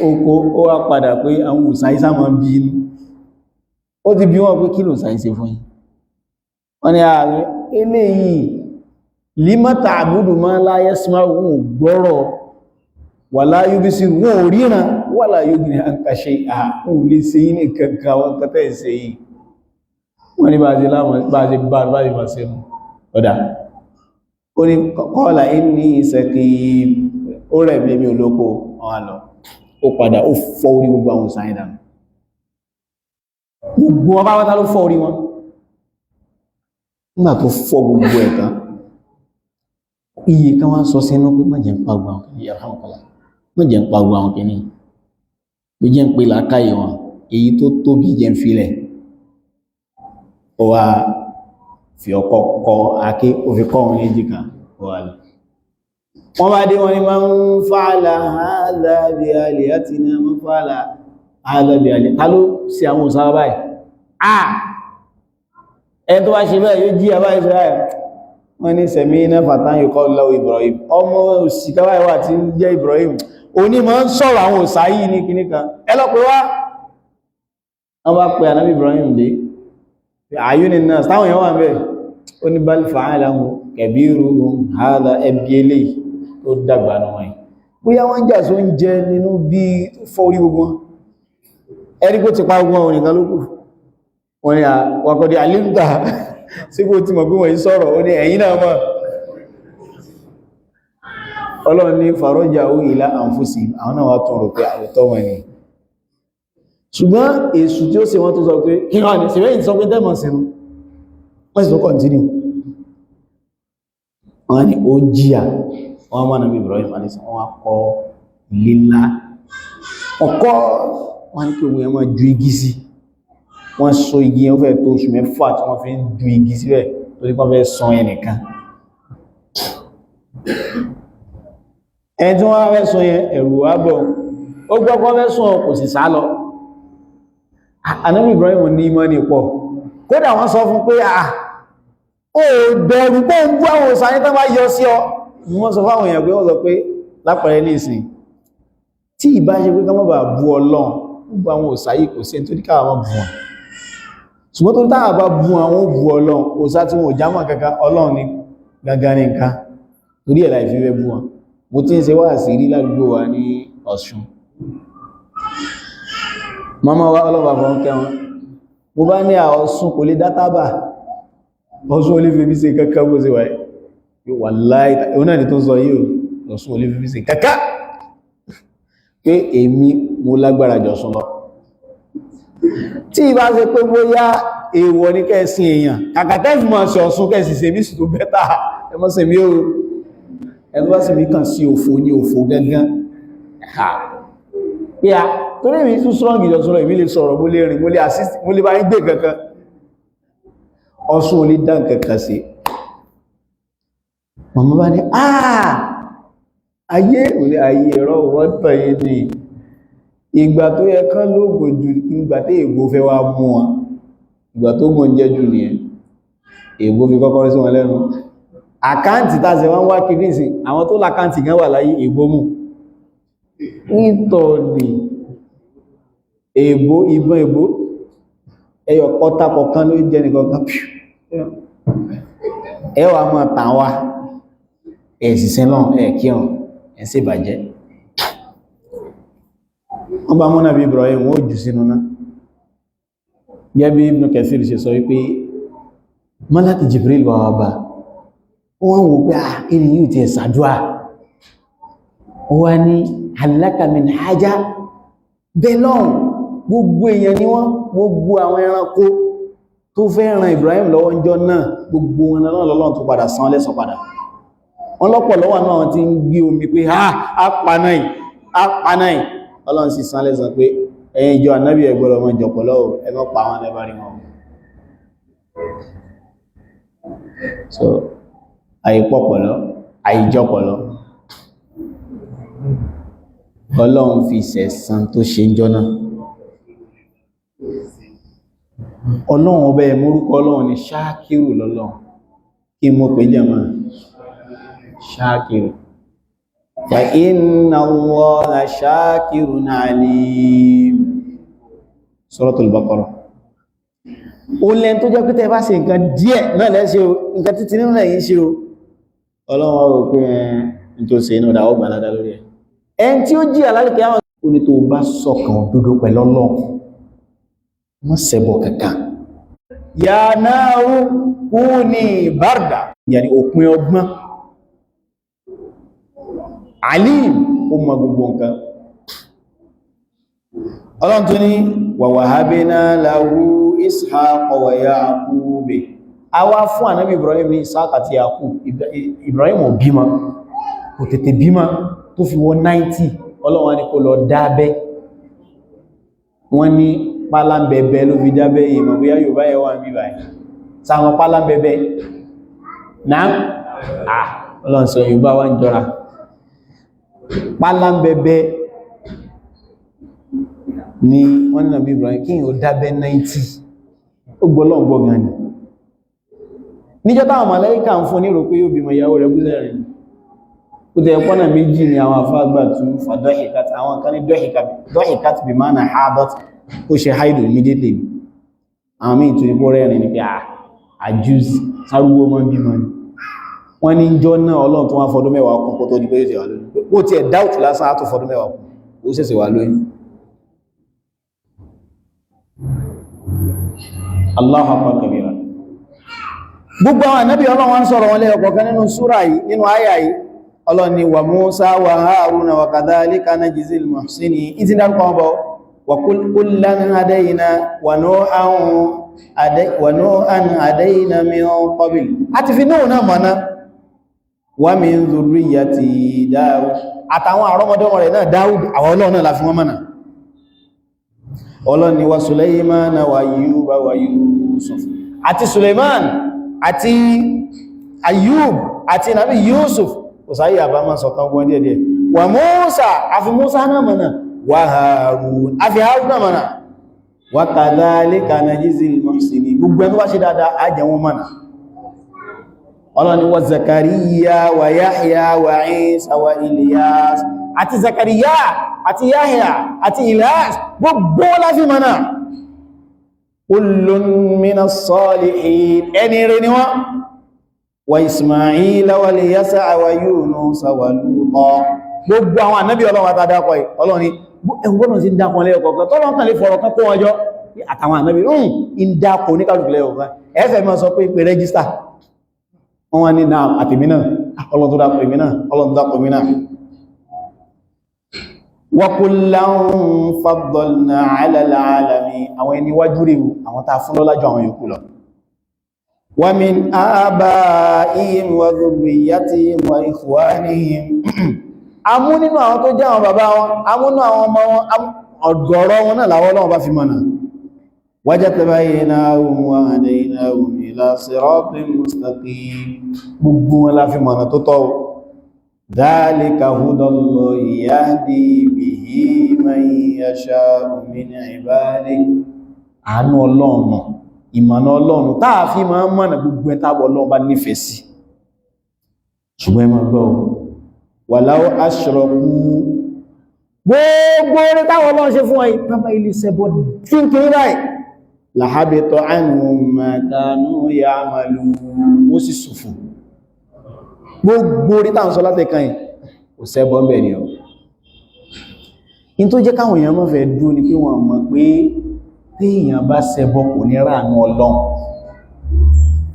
[SPEAKER 1] oko ó wá padà pé àwọn òsàísà máa bí inú ó ti bí wọ́n pé kí ló sàíṣe fún yín wọ́n ní ààrẹ eléyìí límọ́ta àbúdù máa láyé símá wọn ò gbọ́rọ̀ wà láyé bí sí wọn ò ríran wà láyé bí i àǹkàṣe àwọn olè ṣe yí ní kankan wọn kẹtẹ́ ìṣe yìí wọ́n ní bá ṣe máa ṣe mú ọ̀dá ó ní kọ́ọ̀lá ní ìsẹ̀kì ó rẹ̀ mẹ́mí olóko wọn lọ ó padà ó fọ́ orí gbogbo àwọn sáyẹ́dà gbogbo wọn bá wátá ló fọ́ orí wọn nígbà tó fọ́ gbogbo ẹ̀tàn iye kan wá sọ sínú pé má jẹ́ ń pa gbogbo àwọn kìíní pé jẹ́ ń pè lákàyè wọn èyí tó tóbi jẹ́ ń filẹ̀ ó wá fi ọkọ̀ kọ àké òfin kọ́ wọn èjì kan wà lọ wọ́n bá dé wọn ni máa ń fa'ala hadha bi alihatina máa ń fa'ala hadha bi alihatina ta ló sí àwọn òsáwà báyìí ẹ tó wá ṣe bẹ́ẹ̀ yóò jí àbáyé ṣe báyìí wọ́n ní sami'na fatan yuqalu lahu Ibrahim ọmọ òsìká báyìí wà tí ń jẹ́ Ibrahim òní máa ń sọ̀rọ̀ àwọn òsá yìí ní kinní kan ẹ lọ pé wá wọ́n bá pe ànábì Ibrahim dé àyúni náà táwọn èèyàn wà ń bẹ̀ ó ní bal fa'alahu kabiruhum hadha ẹbí eléyìí tó dàgbà náà wọ́n bóyá wọ́n jà só ń jẹ nínú bí fọ́ orí gbogbo ẹni kó ti pa gbogbo àwọn nìkan lókù wọ́n ni àwakọ̀dẹ̀ alimta síbò tí mọ̀ bí wọ́n yí sọ̀rọ̀ ó ní ẹ̀yìn náà mọ̀ Ọlọ́run ní faraja'u ila anfusihim àwọn náà wá tún rò pé àwòtọ́ wọn ni ṣùgbọ́n èṣù tí ó ṣe wọ́n tó sọ pé kí wọ́n ni ṣe rẹ̀ ìsọ pé tẹ́mọ̀ sínú wọ́n sì tó continue wọ́n ni ó jíyà wọ́n mọ́ nàbí Ibrahim alisa wọ́n kọ́ lílá ọkọ́ wọ́n ní kí òun ẹmọ́ ju igi sí wọ́n so igi yẹn fẹ́ tó oṣù mẹ́fà tí wọ́n fi ń ju igi síbẹ̀ tó ní kọ́ fẹ́ sọ ẹnìkan ẹni tí wọ́n fẹ́ sọ yẹn ẹ̀rù àbọ̀ ó gbọ́gbọ́ fẹ́ sọ kò sì sá lọ Ànábì Ibrahim ní ìmọ̀ ní pọ̀ kódà wọ́n sọ fún pé ó bẹ̀rù pé ń bú àwọn òsànyẹ́ tán bá yọ sí ọ wọ́n sọ fáwọn èèyàn pé wọ́n sọ pé lápẹẹrẹ ní ìsìn tí ìbá ṣe pé ká má bàa bú Ọlọ́run gbogbo àwọn òsàyí kò sí ẹni tó ní káwà má bú wọn ṣùgbọ́n tó táwà bá bú àwọn bú Ọlọ́run òsà tí wọn ò jámọ̀ kankan Ọlọ́run ní gangan ní nǹkan torí ẹ̀ láì fi fẹ́ bú wọn mo ti ń ṣe wá sí rí ládùúgbò wa ní Ọ̀ṣun mama wa ọlọ́wà fún kẹwọn mo bá ní Ọ̀ṣun kò lè dátábà Ọ̀ṣun olè fi bí ṣe kankan bó ṣe wà wàláhì òun náà ni tó sọ yíò Ọ̀ṣun olè fi bí ṣe kankan pé èmi mo lágbára jọ̀ṣun lọ tí ìbá ṣe pé bóyá èèwọ̀ ní kẹ́ẹ̀sìn èèyàn kàkàtẹ́ ìfìmọ̀ ṣe Ọ̀ṣun kẹ́ẹ̀sì ṣe mí sì tó bẹ́tà ẹmọ́ sí mi ó ẹgbẹ́ sí mi kàn sí òfò ní òfò gángan pé a torí mi tún strong ìjọsọ́rọ̀ èmi lè sọ̀rọ̀ mo lè rìn mo lè assist mo lè bá ń gbé kankan Ọ̀ṣun ò lè dá kankan sí mọ̀mọ́ bá ní ayé òní ayé ẹ̀rọ wọ́n tàn yé ní ìgbà tó yẹ kán lóògùn jù ìgbà tí ègbò fẹ́ wá mú wọn ìgbà tó gùn jẹ́ jù nìyẹn ègbò fi kọ́kọ́rọ́ sí wọn lẹ́nu àkáǹtì tàṣẹ wọ́n wá kìí sí àwọn tó lákáǹtì gan wà láyé ègbò mú nítọ̀ọ̀nì ègbò ìbọn ègbò ẹyọ kọta kọ̀kan ló jẹ́ nìkankan ẹwà mọ́ tàwa ẹ̀sìsẹ́ náà ẹ̀kírùn ẹ̀ ṣe bàjẹ́ wọ́n bá mú Nábì Ibrahim wọ́n jù sínú náà gẹ́bí Ibn Kathir ṣe sọ wípé Málàkì Jibril wà wà bá wọ́n wò pé ìrìn yìí ti ẹ̀sàdúwà wọ́n ní halaka min haja belong gbogbo èèyàn ni wọ́n gbogbo àwọn ẹranko tó fẹ́ ran Ibrahim lọ́wọ́ ńjọ́ náà gbogbo wọn náà lọ́lọ́run tó padà san lẹ́san padà wọ́n lọ́pọ̀ lọ́wọ́ náà ti ń gbé omi pé apanáì Ọlọ́run sì san lẹ́san pé ẹ̀yin ìjọ ànábì ẹ gbọ́dọ̀ mọ́ jọpọ̀lọ́ ẹ má pa wọn lẹ́bàrí wọn so àìpọ̀pọ̀lọ́ àìjọpọ̀lọ́ Ọlọ́run fi sẹ̀san tó ṣe ń jọ náà Ọlọ́run ọba ẹ̀mórúkọ Ọlọ́run ni ṣáàkìrù lọ́lọ́run kí mo pè jẹ́ máa ṣáàkìrù fa inna Allaha ṣáàkìrun alim Suratul Baqarah ó lẹ́n tó jẹ́ pé tẹ́ bá ṣe nǹkan díẹ̀ náà lẹ́ṣẹ́ o nǹkan títí nínú lẹ́yìn ṣe o Ọlọ́run ọ̀rọ̀ pé ẹn tó ṣe inú ìdáwó gbà ládá lórí ẹ̀ ẹn tí ó jí àlálìkẹ́ àwọn ó ní tó bá sọ̀kan òdodo pẹ̀lú Ọlọ́run wọ́n ṣẹbọ kankan ya náàrù kúni barda yàní òpin ọgbọ́n alim ó mọ gbogbo nǹkan Ọlọ́run tó ní wa wahabna lahu Ishaqa wa Ya'qub a wá fún ànábì Ibrahim ní Ishaq àti Ya'qub Ibrahim ò bímọ kò tètè bímọ tó fi wọ 90 Ọlọ́run wá ní kó lọ dábẹ́ wọ́n ní pálámbẹ̀bẹ̀ ló fi jábẹ́ ìmọ̀ bóyá Yorùbá ẹwà ń bíbà ẹ̀ sáwọn pálámbẹ̀bẹ̀ náà Ọlọ́run sọ Yorùbá wá ń jọra pálámbẹ̀bẹ̀ ni wọ́n náà bí Ibrahim kí o dábẹ́ 90 ó gbọ́lọ́gbọ́ gan ni níjọ́ táwọn màláíkà ń fún ní rò pé yóò bímọ ìyàwó rẹ̀ búzẹ̀ rẹ̀ ó tẹ́ ẹ̀pọ́nà méjì ni àwọn afágbà tún fàdọ́hìkát àwọn kan ní dọ́hìkát bí máa na hadat ó ṣe haidu immediately àwọn míì tún ipò rẹ̀ ní pé àjúz sárúwó mọ́ bí mọ́ wọ́n ní jọ náà Ọlọ́run tó wá fọdún mẹ́wàá kún kó tó di pé ó ṣe wà lóyún ó ti ẹ̀ dáùtù lásán á tó fọdún mẹ́wàá kún ó ṣẹ̀ṣẹ̀ wà lóyún Allahu akbar kabira gbogbo àwọn ànábì Ọlọ́run wá ń sọ̀rọ̀ wọn lẹ́yọ̀kọ̀ọ̀kan nínú súrà yìí nínú àyà yìí Ọlọ́run ni wa Musa wa Haruna wa kadhalika najzil muhsinin ìtí dárúkọ wọn bọ́ wa kullan hadayna wa Nuhan hadayna min qabl àti fi Nuhu náà mọ̀ná wa min dhurriyyati Dawud àtàwọn àrọ́mọdọ́mọ rẹ̀ náà Dawud àwọn Ọlọ́run náà la fi wọ́n mọ̀nà Ọlọ́run ni wa Sulaiman wa Ayyuba wa Yusuf àti Sulaiman àti Ayyub àti Nabi Yusuf kò sáyé àbámá sọ̀kan gbọ́n díẹ̀díẹ̀ wà Musa àfi Musa náà mọ̀nà wà Harun àfi Harun náà mọ̀nà wa kadhalika najzil muhsinin gbogbo ẹni wá ṣe dáadáa ajẹ́ wọn mọ̀nà Ọlọ́run ni wa Zakariya wa Yahya wa Isa wa Ilyas àti Zakariya àti Yahya àti Ilyas gbogbo láfi mọ̀nà kullun minas salihin ẹni rẹ̀ ni wọ́n wa Ismaila wa Yasa wa Yunus wa Luta gbogbo àwọn ànábì Ọlọ́run àtàdákọ̀ Ọlọ́run ni ẹgbọ́n sí dákọ̀ lẹ́ọ̀kọ̀ọ̀kan tó lọ́n kàn lè fọ̀rọ̀ kan kó wọn jọ àtàwọn ànábì ń dákọ̀ ní kálùkù lẹ́ọ̀kan ẹfẹ́ mọ́ sọ pé rẹ́gísítà wọ́n wá ní náà àtìmínà Ọlọ́run tó dákọ̀ ìmínà Ọlọ́run tó dákọ̀ ìmínà wa kullan faddalna ala al-alamin àwọn ẹni wájú rí àwọn tá fún lọ́lájọ́ àwọn yòókù lọ wa min abaihim wa dhurriyyatihim wa ikhwanihim amú nínú àwọn tó jẹ́ àwọn bàbá wọn amú nínú àwọn ọmọ wọn ọ̀gọ̀rọ̀ wọn náà láwọ́ Ọlọ́run bá fi mọ̀nà wajtabaynahum wa hadaynahum ila siratin mustaqim gbogbo wọn la fi mọ̀nà tó tọ́ dhalika hudallahi yahdi bihi man yasha'u min ibadihi àánú Ọlọ́run ìmọ̀nà Ọlọ́run táà fi máa ń mọ̀nà gbogbo ẹ̀tàbọ̀ Ọlọ́run bá nífẹ̀ẹ́ sí ṣùgbọ́n ẹ máa gbọ́ walau ashraku gbogbo orí táwọn Ọlọ́run ṣe fún wọn ìpápá ilé sẹ́bọ̀ tí ń kiri báyìí lahabita anhum ma kanu ya'malun ó sì sùfù gbogbo orí táwọn sọ látẹ̀kan yìí kò ṣẹbọ ńbẹ̀ ni o in tó jẹ́ káwọn èèyàn má fẹ́ dúró ni pé wọ́n mọ̀ pé téèyàn bá ṣẹbọ kò ní ráàánú Ọlọ́run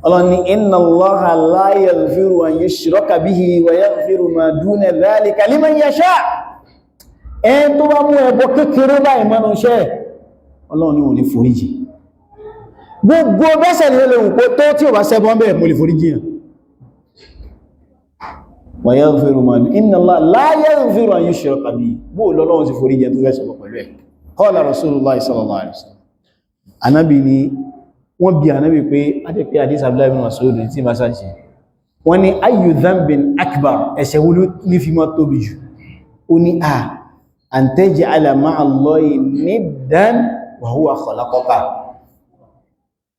[SPEAKER 1] Ọlọ́run ní inna Allaha la yaghfiru an yushraka bihi wa yaghfiru ma duna dhalika liman yasha ẹn tó bá mú ẹbọ kékeré báyìí mọ́nú iṣẹ́ Ọlọ́run ní ò ní foríjì gbogbo bẹ́sẹ̀ ní olóhùn kó tó tí ò bá ṣẹbọ ńbẹ̀ mo lè foríjì yàn wa yaghfiru ma duna inna Allaha la yaghfiru an yushraka bihi bó lọ́lọ́run sì foríjì tó fẹ́ ṣẹbọ pẹ̀lú ẹ̀ qala Rasulullah sallallahu alaihi wasallam Ànábì ni wọ́n bi Ànábì pé adé pé hadith Abdullah ibn Mas'ud tí ma sáà ṣe wọ́n ní ayyu dhanbin akbar ẹ̀ṣẹ̀ wo ló ní fi mọ́ tóbi jù ó ní an taj'ala ma'a Allahi niddan wa huwa khalaqaka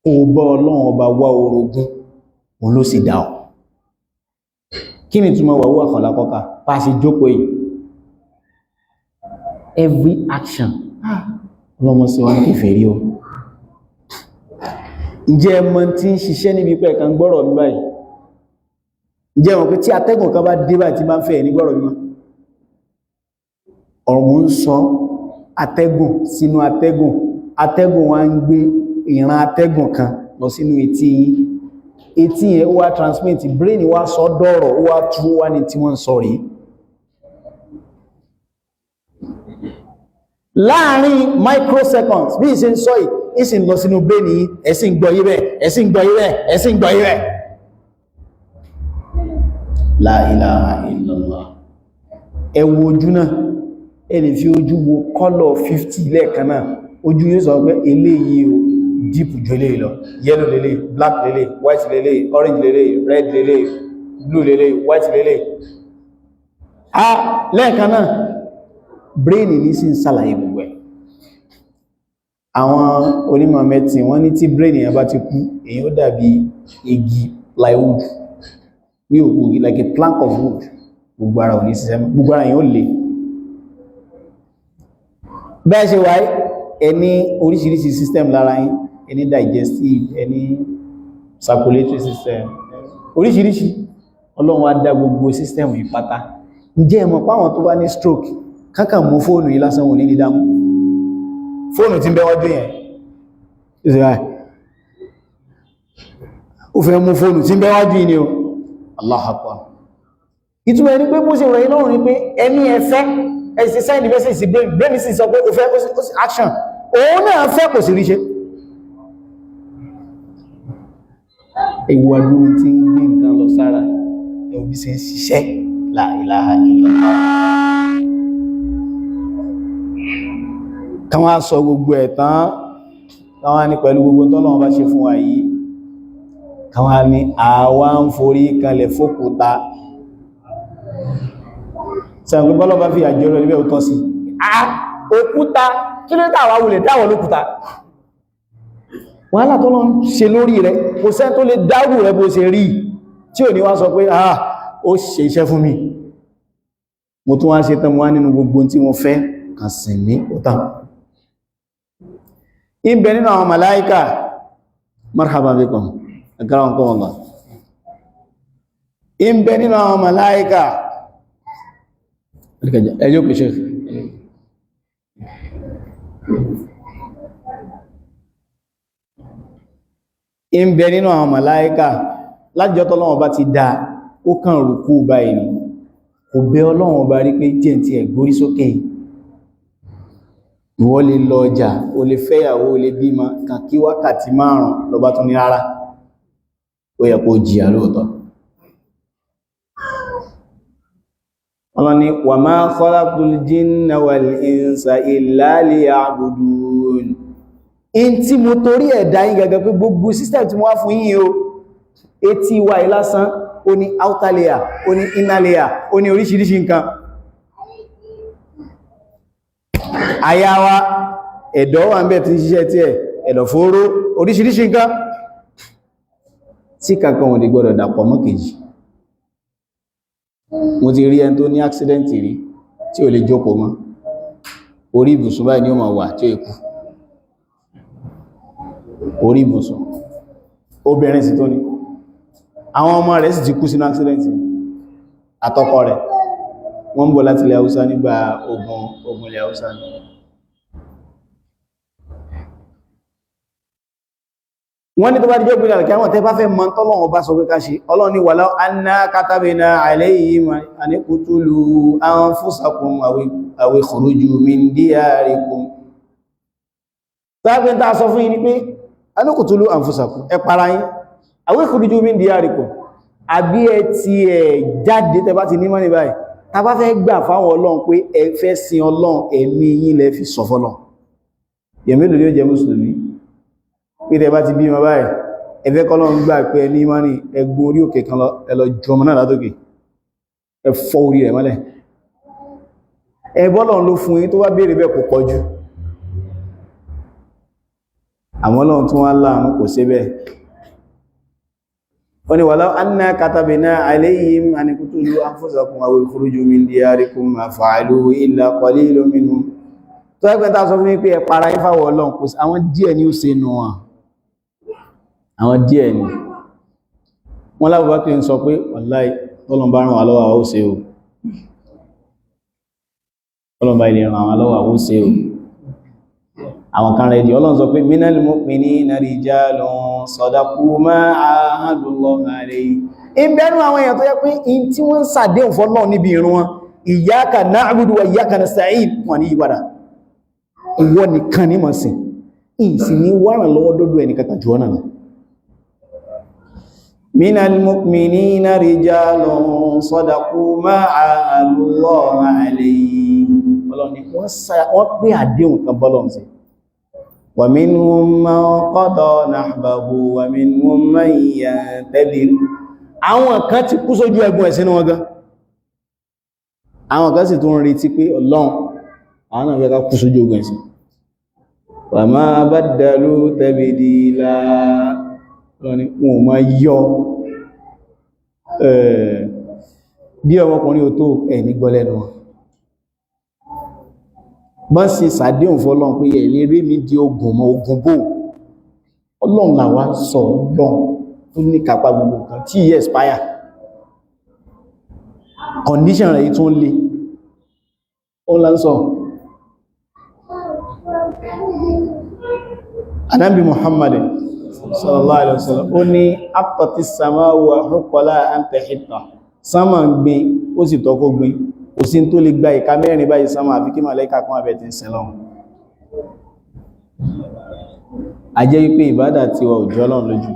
[SPEAKER 1] kò bá Ọlọ́run ọba wá orogún òun ló sì dá ọ kí ni túnmọ̀ wa huwa khalaqaka pàṣẹ jókòó yìí every action ọlọ́mọ sí wọn kí fèrí o ǹjẹ́ ẹmọ tí ń ṣiṣẹ́ níbi pẹ́ kan gbọ́rọ̀ mi báyìí ǹjẹ́ ẹmọ pé tí atẹ́gùn kan bá dé báyìí tí bá ń fẹ́ ní gbọ́rọ̀ mi mọ́ ọ̀rọ̀ mú ń sọ atẹ́gùn sínú atẹ́gùn atẹ́gùn wá ń gbé ìran atẹ́gùn kan lọ sínú etí yín etí yẹn ó wá transmit brain wá sọ dọ̀rọ̀ ó wá tú wá ní tí wọ́n ń sọ rí láàrin microseconds bí ìṣe ń sọ yìí ìsìn lọ sínú brain yìí ẹ̀sìn gbọ́ yí bẹ́ẹ̀ ẹ̀sìn gbọ́ yí bẹ́ẹ̀ ẹ̀sìn gbọ́ yí bẹ́ẹ̀ la ilaha illallah ẹ wo ojú náà ẹ lè fi ojú wo kọ́lọ̀ 50 lẹ́ẹ̀kan náà ojú yóò sọ pé eléyìí o deep jù eléyìí lọ yellow lélẹ̀ black lélẹ̀ white lélẹ̀ orange lélẹ̀ red lélẹ̀ blue lélẹ̀ white lélẹ̀ lẹ́ẹ̀kan náà brain ní sí ń ṣàlàyé gbogbo ẹ̀ àwọn onímọ̀ mẹ́tìn wọ́n ní tí brain yẹn bá ti kú èyí ó dàbí igi plywood ní òkúgi like a plank of wood gbogbo ara ò ní ṣiṣẹ́ gbogbo ara yẹn ó lè bẹ́ẹ̀ ṣe wáyé ẹni oríṣiríṣi system lára yín ẹni digestive ẹni circulatory system oríṣiríṣi Ọlọ́run wá dá gbogbo system yìí pátá ǹjẹ́ ẹ mọ̀ páwọn tó bá ní stroke kákàn mú fóònù yìí lásán wò ní dídámú fóònù tí ń bẹ wọ́n dún yẹn Israel ó fẹ́ mú fóònù tí ń bẹ wájú yìí ni o Allahu Akbar ìtumọ̀ ẹni pé bó ṣe rẹ̀ lọ́rùn ní pé ẹni ẹfẹ́ ẹ̀sì send message sí brain sí sọ pé ó fẹ́ action òun náà fẹ́ kò sí ríṣẹ́ ewu agbóhun tí ń gbé nǹkan lọ sára ẹ̀wọ̀n bí ṣe ń ṣiṣẹ́ la ilaha illallah káwọn á sọ gbogbo ẹ̀ tán káwọn á ní pẹ̀lú gbogbo tọ́lọ́wọ́n bá ṣe fún wa yìí káwọn á ní àwa ń forí kalẹ̀ fókúta sẹ́gbẹ́ bọ́lọ́ bá fi àjọ rẹ̀ níbẹ̀ ò tọ́ sí òkúta kí ló tàwà wulẹ̀ dáwọ̀ lókúta wàhálà tọ́lọ́ ń ṣe lórí rẹ̀ kò sẹ́ tó lè dáwù rẹ̀ bó ṣe rí tí ò ní wá sọ pé ó ṣe iṣẹ́ fún mi mo tún wá ṣe tán mo wá nínú gbogbo tí mo fẹ́ kàn sìn mí ó tàn ìbẹ̀ nínú àwọn màláíkà marhaba bikum akramakumullah ìbẹ̀ nínú àwọn màláíkà ẹjọ́ pèsè ìbẹ̀ nínú àwọn màláíkà lájọ́ tọ́lọ́wọ́ bá ti dá ó kàn rùkú báyìí ni kò bẹ̀ Ọlọ́run bá rí pé jẹ́ ti ẹ̀gbórí sókè ìwọ lè lọ ọjà o lè fẹ́yàwó o lè bímọ kàn kí wákàtí 5 lọ bá tún ní rárá ó yẹ kó jìyà lóòtọ́ ọlọ́ni wa ma khalaqtul jinna wal insa illa liya'budun in tí mo torí ẹ̀dá yín gẹ́gẹ́ pé gbogbo system tí mo wá fún yín o etí wa ìlásán ó ní outer layer ó ní inner layer ó ní oríṣiríṣi nǹkan àyà wa ẹ̀dọ̀ wà ń bẹ̀ tí ń ṣiṣẹ́ tí ẹ̀dọ̀fóró oríṣiríṣi nǹkan tí kankan ò ní gbọ́dọ̀ dàpọ̀ mọ́ kejì mo ti rí ẹni tó ní accident rí tí ò lè jókòó mọ́ orí ibùsùn báyìí ni ó máa wà tí ó kú orí ibùsùn obìnrin sì tó ní àwọn ọmọ rẹ̀ sì ti kú sínú accident àtọkọ rẹ̀ wọ́n ń bọ̀ láti ilẹ̀ Haúsá nígbà ogun ilẹ̀ Haúsá ni. Wọ́n ní tó bá díjọ́ gbìyànjú àlùkí àwọn tẹ́ bá fẹ́ mọ̀ tọ́lọ́run bá sọ pé ká ṣe, Ọlọ́run ní walau anna katabna alayhim an iqtulu anfusakum aw ikhruju min diyarikum. Tábí ń tàà sọ fún yín ni pé an iqtulu anfusakum, ẹ para yín, aw ikhruju min diyarikum, àbí ẹ ti jáde tẹ́ bá ti ní mọ́ ní báyìí. Ta bá fẹ́ gbà fáwọn Ọlọ́run pé ẹ fẹ́ sin Ọlọ́run, ẹ̀mí yín lẹ fi sọ fọ́lọ́run. Yẹ̀mí lórí ó jẹ́ Mùsùlùmí. Pé bá ti bí wọn báyìí, ẹfẹ́ kọ́lọ̀ ń gbà pé ní wọ́n ní ẹgbùn orí òkè kan ẹlọ jọmọ náà látòkè, ẹ fọ́ orí rẹ̀ mọ́lẹ̀. Ẹbọ́lọ̀ ló fún yín tó wá béèrè bẹ́ẹ̀ kò pọ̀jù. Àmọ́ Ọlọ́run tún wá láàánú kò ṣe bẹ́ẹ̀. Ó ní walau anna katabna alayhim an iqtulu anfusakum aw ikhruju min diyarikum ma fa'aluhu illa qalilun minhum. Tó ẹgbẹ́ ta sọ fún mi pé ẹ para yín fáwọn Ọlọ́run kò sí, àwọn díẹ̀ ni ó ṣe nù wọn. Àwọn díẹ̀ ni wọ́n lábúbá kí n sọ pé wàláì tọ́lọ̀n bá ràn wà lọ́wọ́ ó ṣe o, tọ́lọ̀n bá ilẹ̀ ràn wà lọ́wọ́ ó ṣe o. Àwọn kan rẹ̀ di Ọlọ́run sọ pé minal mu'minina rijalun sadaqu ma ahadullaha alayhi. Ìbẹ̀rù àwọn èèyàn tó yẹ pé in tí wọ́n ń ṣàdéhùn fọ́lọ́ níbi ìrun wọn, iyyaka na'budu wa iyyaka nasta'in, wọn ní ìwádà ìwọ nìkan ní mọ̀ sí ìsìn ní wárán lọ́wọ́ dọ́dọ̀ ẹni kàkà jù ọ́nà náà. Minal mu'minina rijalun sadaqu ma ahadullaha alayhi. Ọlọ́ni wọ́n pé àdéhùn kan bọ́lọ̀ sí. Wa minhum man qada nahbahu wa minhum man yantadhir. Àwọn kan ti kú sójú ẹgbùn ẹ̀sìn wọn gan. Àwọn kan sì tún retí pé Ọlọ́run àwọn náà fẹ́ ká kú sójú ogun ẹ̀sìn. Wa ma baddalu tabdila. Lọ́ni wọn ma yọ bí ọmọkùnrin ò tó ẹni gbọ́lẹ́nu wọn. Bọ́n sì sàdéhùn fọ́lọ́n pé ẹ̀lẹ́ rí mi di ogun mọ́ ogun bò. Ọlọ́run làwá sọ Ọlọ́run tó ní kápá gbogbo nǹkan tí yẹ expire. Condition rẹ̀ tún le. Ó lá ń sọ. Ànábì Muhammad sallallahu alaihi wasallam ó ní aptati samawu wa huqqala an tahita. Sama gbin ó sì tọ́ kó gbin, kò sí tó lè gba ìka mẹ́rin báyìí sama àfi kí màláíkà kan abẹ́ ti ń sẹ́lọ́n. A jẹ́ wípé ìbádà tí wà òjò Ọlọ́run lójú.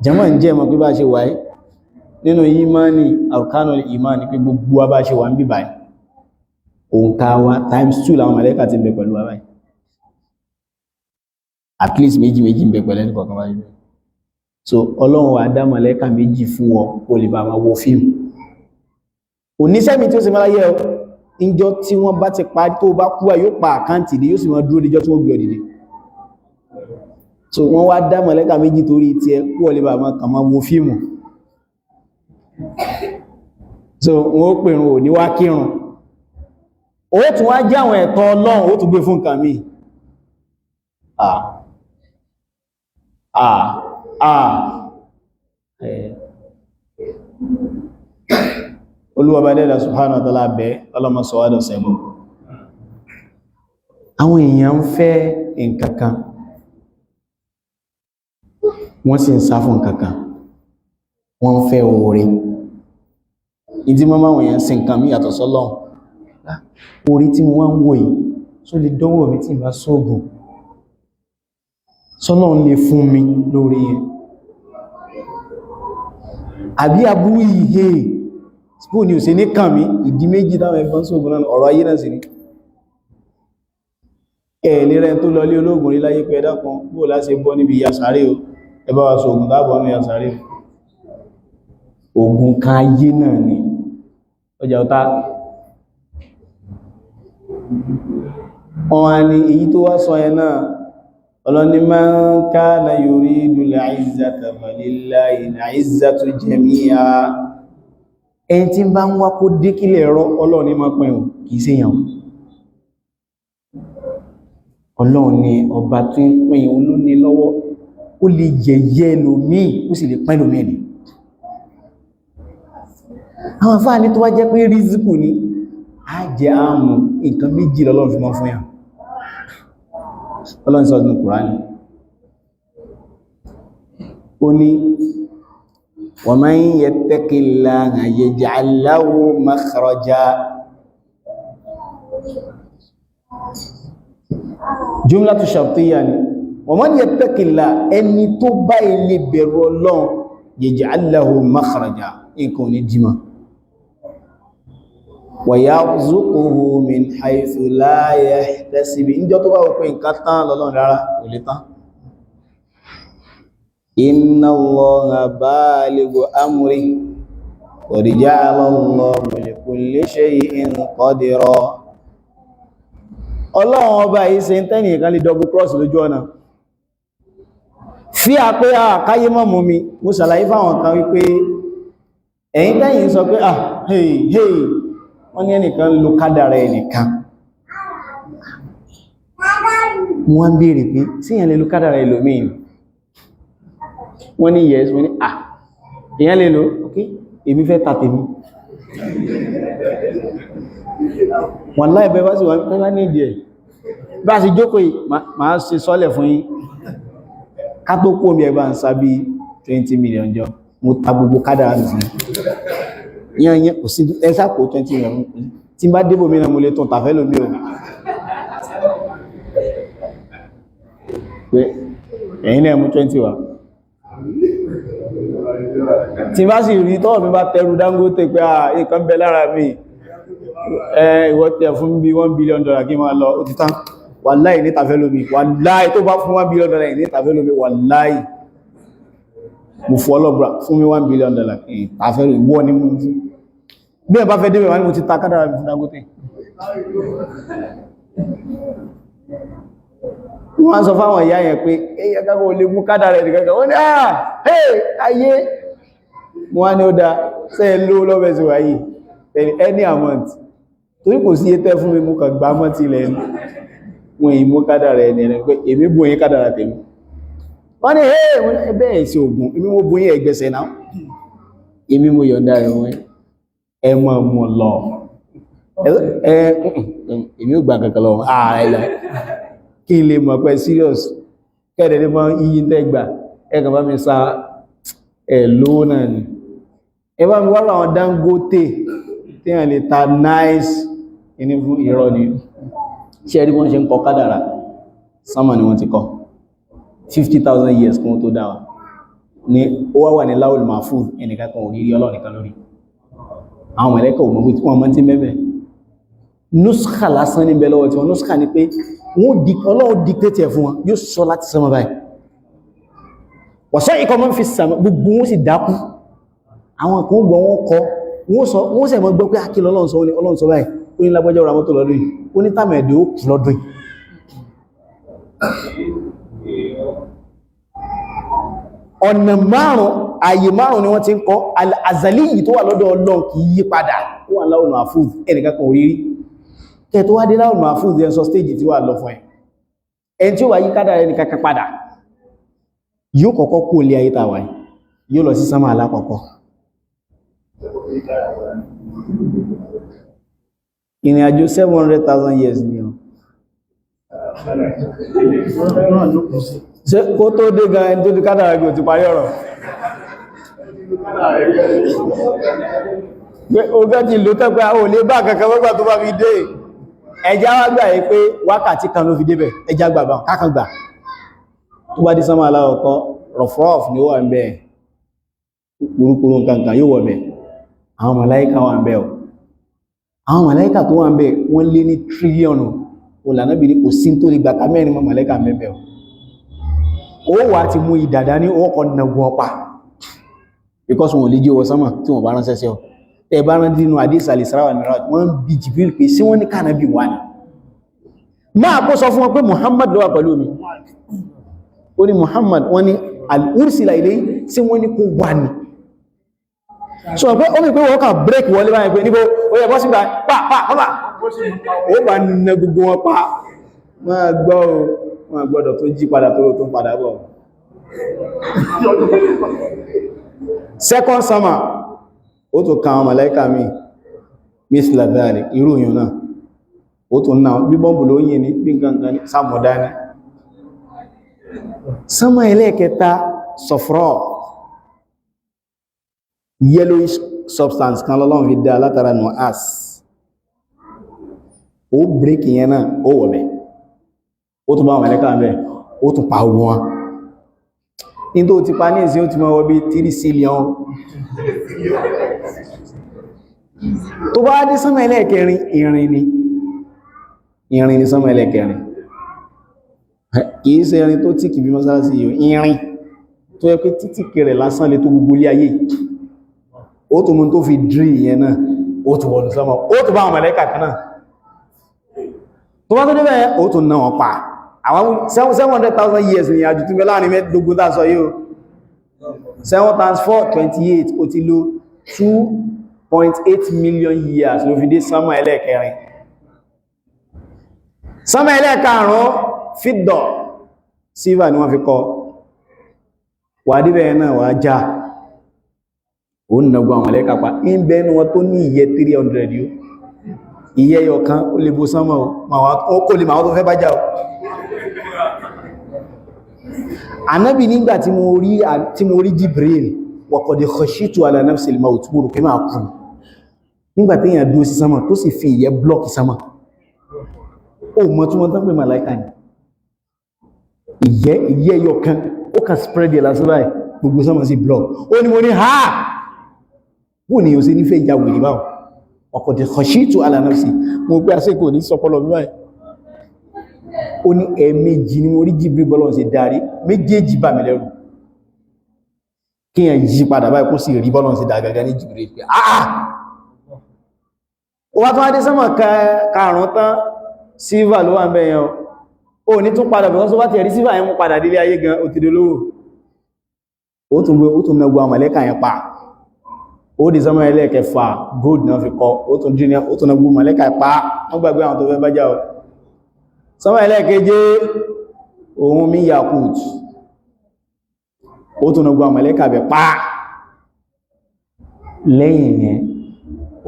[SPEAKER 1] Jẹ́mọ́ ń jẹ́ mọ̀ pé bá ṣe wáyé nínú ìmáni arkanul ìmáni pé gbogbo wa bá ṣe wà ń bí báyìí. Òǹkà wa times 2 láwọn màláíkà ti ń bẹ pẹ̀lú wa báyìí. At least méjì ń bẹ pẹ̀lú ẹni kọ̀ọ̀kan báyìí. So Ọlọ́run wá dá màláíkà méjì fún ọ kó lè bá máa wo fíìmù. Oníṣẹ́mi tí ó sì máa láyé ọ ìjọ tí wọ́n bá ti parí tó bá kú yóò pa àkáǹtì ní yóò sì máa dúró díjọ́ tí wọ́n gbé ọdìdì. So wọ́n wá dá màláíkà méjì torí tí ẹ kú ọ lè bá máa kàn máa wo fíìmù. So wọ́n ó pèrún ò ní wá kírun. Ó tún wá jẹ́ àwọn ẹ̀tọ́ Ọlọ́run ó tún gbé fún nǹkan míì. Olúwa bá dẹ́dà subhanahu wa ta'ala bẹ́ ọlọ́mọ sọwádọ̀ sẹ́gbọ́. Àwọn èèyàn ń fẹ́ nǹkankan wọ́n sì ń sá fún nǹkankan, wọ́n ń fẹ́ oore. Ìdí mọ́ máa wọ̀nyàn sí nǹkan mí yàtọ̀ sọ́lọ́run. Orí tí mo wá ń wò yìí só lè dánwò mi tí ìbá sóògùn, sọ́lọ́run lè fún mi lórí yẹn. Àbí abúrú ìhè spó ni ò sí ní kàn mí, ìdí méjì táwọn ẹgbọ́n sóògùn náà ọ̀rọ̀ ayé náà sí ní. Ẹ̀ẹ̀lẹ́ rẹ̀ tó lọ lé ológun rí láyé pé ẹ̀dá kan bóò láti bọ́ níbi yasare o, ẹbá wa sóògùn dábọ̀ ní yasare o. Ògùn kan ayé náà ni ọjà ọ̀tá. Wọ́n wá ní èyí tó wá sọ yẹn náà, ọlọ́ni man kana yuridu al-izzata falillahi al-izzatu jami'a. Ẹni tí bá ń wá kó dékílẹ̀ ẹ̀rọ Ọlọ́run máa pín ò kìí sí yàn. Ọlọ́run ni ọba tó ń pín òun ló ní lọ́wọ́, ó lè yẹ̀yẹ́ lòmíì ó sì lè pín lòmíì ni. Àwọn àfáà ní tó wá jẹ́ pé rízíkù ni á jẹ àmù nǹkan méjì lọ́lọ́run fi mọ́ fún yàn Ọlọ́run sọ nínú Kùránì ó ní wa man yattaqillaha yaj'al lahu makhraja jumlatu shartiyya ni wa man yattaqillaha ẹni tó bá ilé bẹ̀rù Ọlọ́run yaj'al lahu makhraja nǹkan ní jímọ̀ wa yarzuquhu min haythu la yahtasib níjọ́ tó bá wọ́n pé nǹkan tán lọ́lọ́run rárá kò lè tán inna Allaha balighu amri qad ja'ala Allahu li kulli shay'in qadira Ọlọ́run ọba yìí ṣe ń tẹ́nì kan lè double cross lójú ọ̀nà fi àpé àkáyé mọ́ mú mi mo ṣàlàyé fáwọn kan wípé ẹ̀yin tẹ́yìn sọ pé hey wọ́n ní ẹnìkan lo kádàrá ẹnìkan wọ́n ń béèrè pé síyàn lè lo kádàrá ẹlòmíì wọ́n ní yes wọ́n ní èyàn lè lo ok èmi fẹ́ tàtẹ̀ mi wọ́n láìbẹ̀ bá sì wọ́n ní ìdí ẹ̀ bá sì jókòó yìí máa ṣe sọ́lẹ̀ fún yín ká tó kó omi ẹgbà ń sábí 20 million jọ mo ta gbogbo kádàrá mi fún yẹn kò sí ẹsà kò 20 million tí bá débò mí náà mo lè tún tàfẹ́ lómi o pé ẹ̀yin náà mú 20 wá tí bá sì rí tọ́wọ̀ mi bá tẹrù Dangote pé nǹkan bẹ lára mi ìwọ tẹ fún bí $1 billion kí máa lọ ó ti tán wàláì ní tàfẹ́ lómi wàláì tó bá fún $1 billion ní tàfẹ́ lómi wàláì mo fọ́ ọlọ́bùra fún mi $1 billion tàfẹ́ lómi wọ́ ní mú bí ẹ bá fẹ́ débẹ̀ wá ní mo ti ta kádàrà mi fún Dangote wọ́n sọ fáwọn ìyá yẹn pé ẹyẹ gágọ́ olè mú kádàrà ẹni gẹ́gẹ́ wọ́n ní ayé wọ́n ní ó dá sẹ́ ló lọ́bẹ̀ẹ́sì wáyé any amount torí kò sí ẹtẹ́ fún mi mú kàn gbá mọ́ ti lẹ́nu wọ́n yìí mú kádàrà ẹni ẹni pé èmi bú yín kádàrà tèmi wọ́n ní ẹbẹ́ ẹ̀sì ògùn èmi mo bú yín ẹgbẹ̀sẹ̀ náà èmi mo yọ̀ǹda rẹ̀ wọ́n ẹ mọ̀ mọ̀ lọ èmi ò gbà kankan lọ ààrẹ kí n lè mọ̀ pé serious kẹ́ẹ̀dẹ̀ ní mọ́ iye tẹ́gbà ẹgbà bá mi sa ẹ̀lò náà ni ẹ bá mi wá láwọn Dangote tí wọ́n lè ta nice inú fún ìrọ̀ ni ṣe ẹ̀rí wọ́n ṣe ń kọ kádàrà sánmà ni wọ́n ti kọ 50,000 years kún tó dáwà ní ó wá wà ní Lawul Mahfuz ẹnìkan kan orí ọlọ́nìkan lórí àwọn mẹ̀lẹ́kọ̀ wọ́n mọ́ tí mẹ́bẹ̀ nuskha lásán ní bẹ̀lọ́wọ́ tí wọ́n nuskha ní pé Ọlọ́run dictate ẹ̀ fún wọn yóò sọ láti sánmà báyìí wọ̀sọ́ ikọ̀ mọ́ fi sàmà gbogbo wọn sì dákú àwọn kan gbọ́ wọn kọ wọ́n sẹ̀ mọ́ gbọ́ pé àkílọ́ Ọlọ́run sọ báyìí ó ní lágbọ́jọ́ ọ̀rọ̀ mọ́tò lọ́dún yìí ó ní tàmẹ̀dẹ̀ ó kù lọ́dún yìí ọ̀nà márùn-ún ààyè márùn-ún ni wọ́n ti ń kọ́ azali yìí tó wà lọ́dọ̀ Ọlọ́run kì í yí padà ó wà Lawul Mahfuz ẹnìkan kan orírí kẹ́ tó wá dé Lawul Mahfuz ẹ̀ sọ stéjì tí wà lọ fún ẹ̀ ẹni tí ó wà yí kádà ẹnìkan kan padà yóò kọ́kọ́ kú olè ayé tàwà yóò lọ sí sánmà alákọ̀ọ́kọ́ ìrìn àjò 700,000 years ni ọ ṣe kó tó dé gan ẹni tó di kádàrà gbò ti parí ọ̀rọ̀ ogẹ́ ti lò tẹ́pẹ́ àwọn olè bá kankan mọ́gbà tó bá fi dé ẹjá wá gbà yí pé wákàtí kan ló fi débẹ̀ ẹjá gbà bá kákan gbà tó bá dé sánmà aláwọ̀kọ́ rọ̀fọ́ọ̀fù ni ó wà ń bẹ̀ kúrúkúrú nǹkan yóò wọ̀ bẹ̀ àwọn màláíkà wà ń bẹ̀ ọ̀ àwọn màláíkà tó wà ń bẹ̀ wọ́n lé ní tírílíọ̀nù olànàbì ní kò sí tó lè gbà ká mẹ́rin mọ́ màláíkà mẹ́bẹ̀ ọ̀ ó wà ti mú ìdàdá ní ọkọ̀ nàgún ọpa because wọn ò lè jẹ́ ọwọ́ sánmà tí wọ́n bá ránṣẹ́ sí ọ ẹ bá rán dínú àdísà lè sára wà ní wọ́n bí Jibril pé sí wọ́n ní kànábì wà ní máa kó sọ fún wọn pé Muhammad ló wà pẹ̀lú mi ó ní Muhammad wọ́n ní al-ursila ilayhi sí wọ́n ní kó wà ní so pé ó mi pé wọ́n kàn break wọlé báyìí pé níbo ó yẹ bọ́ sí pàpà ó bá nínú gbogbo wọn pa máa gbọ́ wọn gbọ́dọ̀ tó jí padà tó padà bọ̀ second summer ó tó kan àwọn màláíkà mi misla dhalik irú yìí náà ó tún náà bí bọ́m̀bù ló yìí ní bí gangan ní sàmọ̀dá ní sánmà ẹlẹ́ẹ̀kẹta sọfrọ́ yellowish substance kan lọ́lọ́run fi dá látara nù as ó break yẹn náà ó wọ̀bẹ̀ ó tún bá wọn ẹlẹ́kà bẹ́ ó tún pa ogun wọn in tó ti pa ní ìsìn ó ti mọ́ wọ́n bí 3 sílíọ̀n tó bá dé sánmà ẹlẹ́ẹ̀kẹrin irin ni sánmà ẹlẹ́ẹ̀kẹrin kìí ṣe irin tó tí kìí bí mọ́sálásí irin tó yẹ pé títí kẹrẹ lásán lè tó gbogbo ilé ayé ó tó mú tó fi drill yẹn náà ó tó wọ̀lú sánmà ó tó bá àwọn màláíkà kan náà tó bá tó dé bẹ́ẹ̀ ó tó náà wọ́n pa àwọn 700,000 years ni àjò tí mẹ́láàrin mẹ́dógún tá sọ yóò 7 times 4 28 ó ti lò 2.8 million years ló fi dé sánmà ẹlẹ́ẹ̀kẹrin sánmà ẹlẹ́ẹ̀karùn fídọ̀ silver ni wọ́n fi kọ́ wà díbẹ̀ náà wà já ó ń nàgbà àwọn ẹlẹ́kàpá ń bẹ́ẹ̀nu wọn tó ní ìyẹ́ 300 yóò ìyẹ́ yọkan ó lè bó sánmà ó kò lè máa tó fẹ́ bá já Ànábì nígbà tí mo rí Jibril wa qad khashitu ala nafsi al-maut mo rò pé máa kú nígbà tí èyàn dúró sí sánmà tó sì fi ìyẹ́ blọ́ọ̀kì sánmà ó mọ́ tí wọ́n tán pé màláíkà ni ìyẹ́ yọkan ó kà spread yẹ lásán báyìí gbogbo sánmà sí blọ́ọ̀kì ó ní mo ní ha bó ni yóò sí nífẹ́ ìjà wèrè báwọn wa qad khashitu ala nafsi mo gbé àsìkò ní sọpọlọ mi báyìí ó ní ẹ̀ẹ̀mejì ni mo rí Jibril bọ́lọ̀ sí darí méjèèjì bà mí lẹ́rù kí yẹn yí padà báyìí kó sì rí bọ́lọ̀ sí dàgagá ní Jibril pé àà ó wá tó wá dé sánmà karùn-ún tán sílvà ló wà ń bẹ̀yàn ó ní tún padà bẹ̀rẹ̀ sọ bá ti ẹ̀rí sílvà yẹn mú padà délé ayé gan ó ti dolówó ó tún mẹ́gbọ́ àwọn mọ̀lẹ́kà yẹn pa ó di sánmà ẹlẹ́ẹ̀kẹfà gold náà fi kọ ó tún mẹ́gbọ́ mọ̀lẹ́kà pa wọ́n gbàgbé àwọn tó fẹ́ bá já ọ sánmà ẹlẹ́ẹ̀keje ohun mi yakut ó tún gbọ́ mọ̀lẹ́kà bẹ̀ pa lẹ́yìn yẹn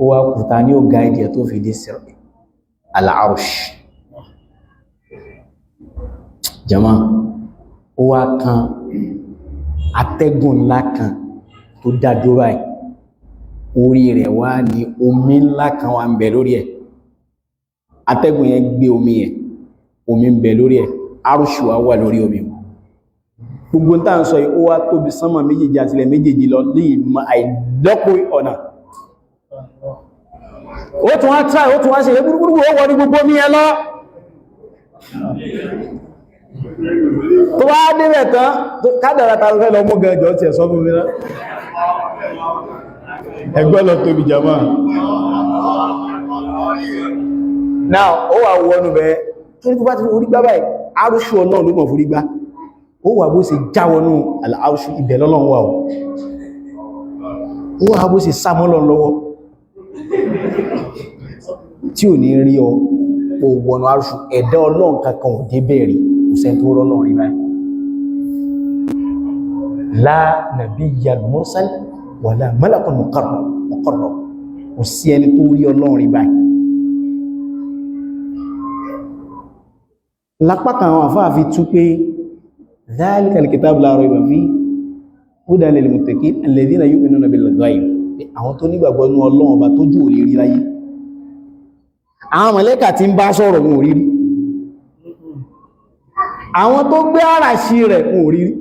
[SPEAKER 1] ó wá kùta ní ó gáìdì ẹ̀ tó fi dé sí al-arsh jama ó wá kan atẹ́gùn ńlá kan tó dádó báyìí orí rẹ̀ wá ní omi ńlá kan wà ń bẹ lórí ẹ̀ atẹ́gùn yẹn gbé omi ń bẹ lórí ẹ̀ arúṣù wá wà lórí omi gbogbo tá ń sọ yìí ó wá tóbi sánmà méjèèjì àtìlẹ̀ méjèèjì lọ ní ìmọ̀ àìlọ́pọ̀ ọ̀nà ó tún wá tráì ó tún wá ṣe gbúrúgbúrú ó wọ́n ní gbogbo omi ẹ lọ tó wá débẹ̀ tán kádàrà tàbí fẹ́ lọ mú gẹ̀ẹ́jọ́ tí ẹ̀ sọ fún mi náà ẹgbẹ́ lọ tóbi jama now ó wà wọnú bẹ́ẹ̀ tó ní tó bá ti orí gbá báyìí arúṣù ọlọ́run ló mọ̀ fórí gbá ó wà bó ṣe jáwọnú arúṣù ibẹ̀ lọ́lọ́run wà ó wà bó ṣe sámọ́lọ́ lọ́wọ́ tí ò ní rí ọ ó wọnú arúṣù ẹ̀dá ọlọ́run kankan ò dé bẹ̀rẹ̀ kò sẹ́ tó rọ́lọ́run rí báyìí la nabiyyan mursal wala malakun muqarrab kò sí ẹni tó rí ọlọ́run rí báyìí lápákan àwọn àfáà fi tú pé dhalika al-kitabu la rayba fihi hudan lil-muttaqin alladhina yu'minuna bil-ghayb àwọn tó nígbàgbọ́ nínú Ọlọ́run ọba tójú ò lè rí láyé àwọn màláíkà tí ń bá sọ̀rọ̀ wọn ò rí rí àwọn tó gbé àràṣí rẹ̀ wọn ò rí rí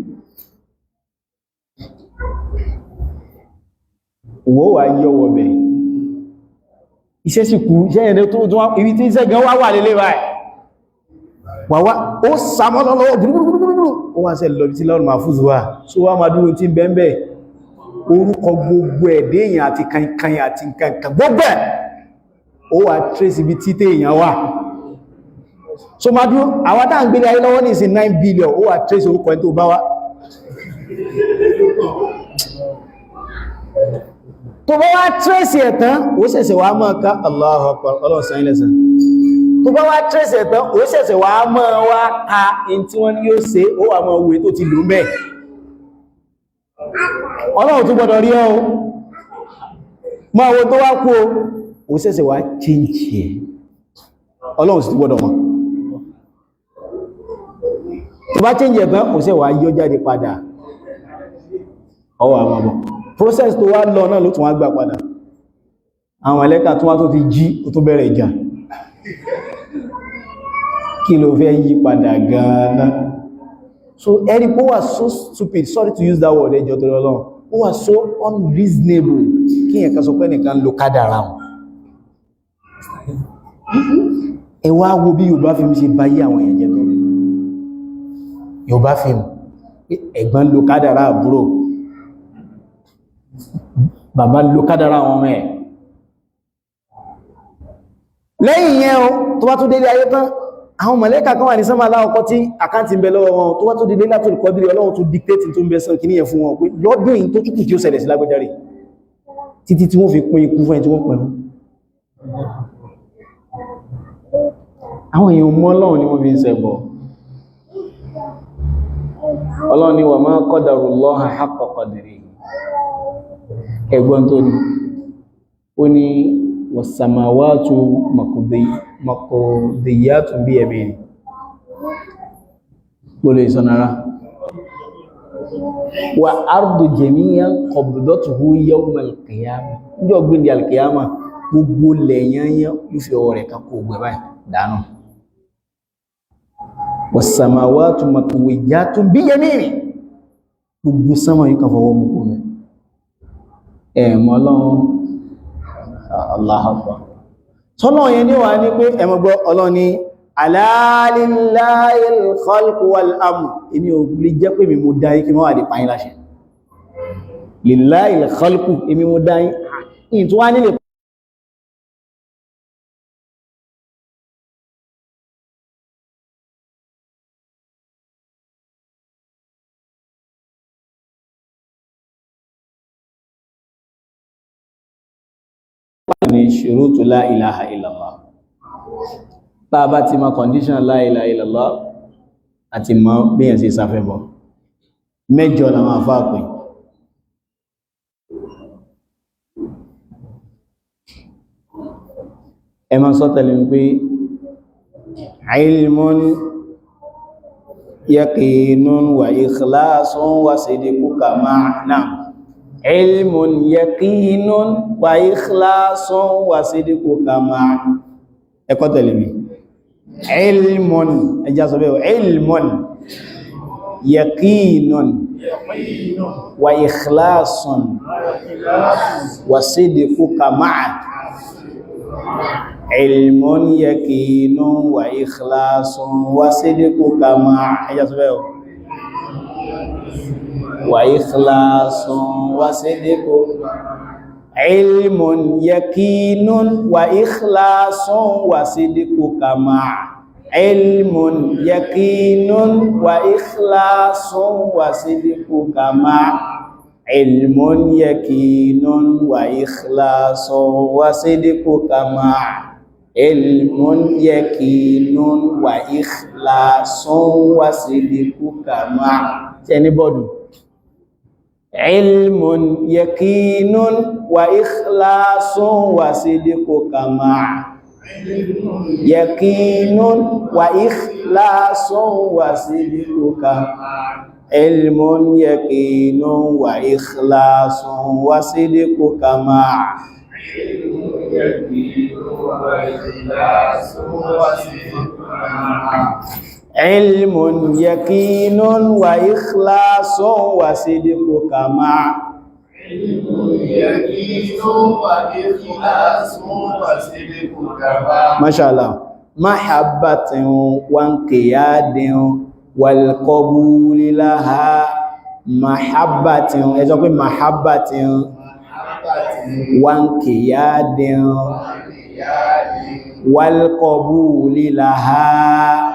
[SPEAKER 1] owó wà yọ́wọ́ bẹ̀ iṣẹ́ sì kú iṣẹ́ ẹ̀dẹ́ tó ibi tí iṣẹ́ gan wà lélé báyìí wàwá ó sàmọ́lọ́lọ́wọ́ gbùrùgbùrùgbùrù ó wá ṣe lọ tí lọ́rùn Mahfuz wà so wá máa dúró tí bẹ́ẹ̀bẹ́ orúkọ gbogbo ẹ̀dẹ́ èèyàn àti kankan àti kankan gbogbo ẹ̀ ó wà trace ibi títẹ́ èèyàn wà so máa dúró àwọn tá ń gbé ayé lọ́wọ́ ní ìsìn 9 billion ó wà trace orúkọ ẹ̀ tó bá wá tó bá wá trace ẹ̀ tán ó ṣẹ̀ṣẹ̀ wá máa ká Allahu Akbar ọlọ́sàn ilẹ̀sàn tó bá wá trace ẹ̀ tán ó ṣẹ̀ṣẹ̀ wá máa wá ka in tí wọ́n ní yóò ṣe ó wà máa wé tó ti lò mẹ́ ọlọ́run tó gbọdọ̀ rí ọ́ máa wo tó wá kú ó ṣẹ̀ṣẹ̀ wá change ẹ̀ ọlọ́run sì ti gbọ́dọ̀ mọ̀ tó bá change ẹ̀ tán ó ṣẹ̀ wá yọ jáde padà ọwọ́ àwọn ọmọ process tó wá lọ náà ló tún wá gbà padà àwọn ẹlẹ́kà tó wá tó ti jí ó tó bẹ̀rẹ̀ ìjà kí ló fẹ́ yí padà gan-an so ẹni kó wà so stupid, sorry to use that word ẹjọ́ tó lọ́lọ́ ó wà so unreasonable kí ẹ̀ka sọ pé nìkan ló kádàrá wọn ẹ wá wo bí Yorùbá film ṣe báyé àwọn èèyàn jẹ́ tó Yorùbá film ẹ̀gbọ́n ló kádàrá àbúrò bàbá ló kádàrá àwọn ọmọ ẹ̀ lẹ́yìn yẹn o tó bá tó délé ayé tán àwọn mọ̀lẹ́kà kan wà ní sánmà aláwọ̀kọ́ tí àkáǹtì ń bẹ lọ́wọ́ wọn tó bá tó délé látò ìkọ́dìrí Ọlọ́run tó dictate tó ń bẹ sán kìíní yẹn fún wọn pé lọ́dún yìí tó túkù tí ó ṣẹlẹ̀ sí lágbẹ́járe títí tí wọ́n fi pín ikú fún ẹ̀ tí wọ́n pẹ̀lú àwọn èèyàn mọ́ Ọlọ́run ni wọ́n fi ń ṣẹbọ Ọlọ́run ni wa ma qadarullaha haqqa qadrihi ẹgbọ́n tó ní ó ní was-samawatu maqdiyatun biyamini gbọ́lọ̀ ìsọ̀nara wa ardu jami'an qabdatuhu yawma al-qiyamah níjọ́ gbìndì al-qiyamah gbogbo lẹ̀yányán ìfẹ́ ọ̀rẹ́ kan kò gbẹ̀ báyìí dánù was-samawatu maqdiyatun biyamini gbogbo sánmà yìí kan fọwọ́ mú kò mẹ́ ẹ̀mọ́ Ọlọ́run Allahu Akbar sọ́lọ́ yẹn ní wà ní pé ẹmọgbọ́ Ọlọ́run ní ala lillahil khalqu wal amr èmi ò lè jẹ́ pé mi mo dáyé kí mọ́ wà dé pàyín láṣẹ lillahil khalqu èmi mo dáyé in tó wá nílé ní ṣurutu la ilaha illallah tá bá ti mọ̀ condition la ilaha illallah àti mọ̀ bí yẹn sí sáfẹ́bọ̀ mẹ́jọ làwọn àfáà pè ẹ máa sọ tẹ̀lé pé ilmun yaqinun wa ikhlasun wa sidquka ma'na ilmun yaqinun wa ikhlasun wa sidquka ma'a ẹkọ́ tẹ̀lé mi ilmun ẹjá sọ bẹ́ẹ̀ ilmun yaqinun wa ikhlasun wa sidquka ma'a ilmun yaqinun wa ikhlasun wa sidquka ma'a ẹjá sọ bẹ́ẹ̀ wa ikhlasun wa sidqun ilmun yaqinun wa ikhlasun wa sidquka ma'a ilmun yaqinun wa ikhlasun wa sidquka ma'a ilmun yaqinun wa ikhlasun wa sidquka ma'a ilmun yaqinun wa ikhlasun wa sidquka ma'a anybody ilmun yaqinun wa ikhlasun wa sidquka ma'a yaqinun wa ikhlasun wa sidquka ilmun yaqinun wa ikhlasun wa sidquka ma'a ilmun yaqinun wa ikhlasun wa sidquka ma'a mashallah mahabbatin wa inqiyadin wal qabuli laha mahabbatin ẹ sọ pé mahabbatin wa inqiyadin wal qabuli laha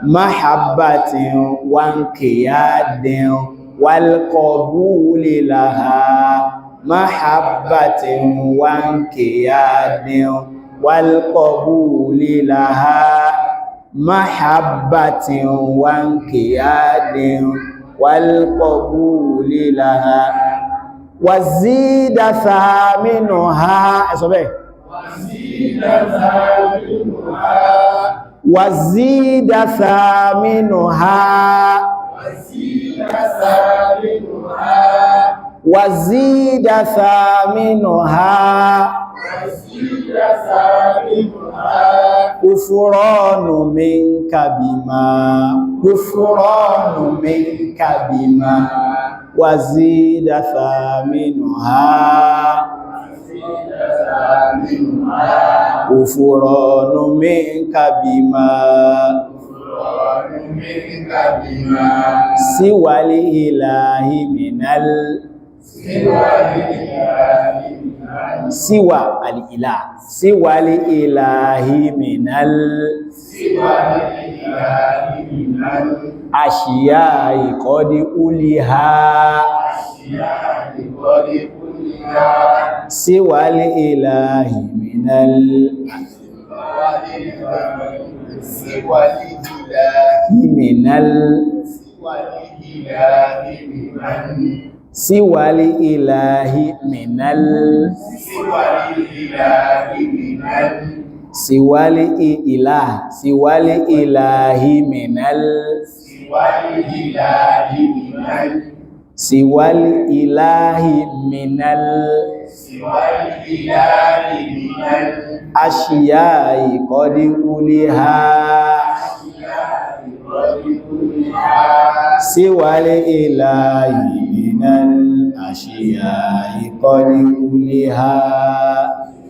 [SPEAKER 1] mahabbatin wa inqiyadin wal qabuli laha mahabbatin wa inqiyadin wal qabuli laha mahabbatin wa inqiyadin wal qabuli laha wazida thaminuha ẹ̀sọ́ bẹ́ẹ̀ wazida thaminuha wazida thaminuha kufuranu minka bima wazida thaminuha kufuranu minka bima siwali ilahi minal siwa al-ilah siwali ilahi minal ashiyai qadi uliha siwali ilahi minal siwali ilahi minal siwali ilahi minal siwali ilahi minal ashiyai qadi uliha siwali ilahi minal ashiyai qadi uliha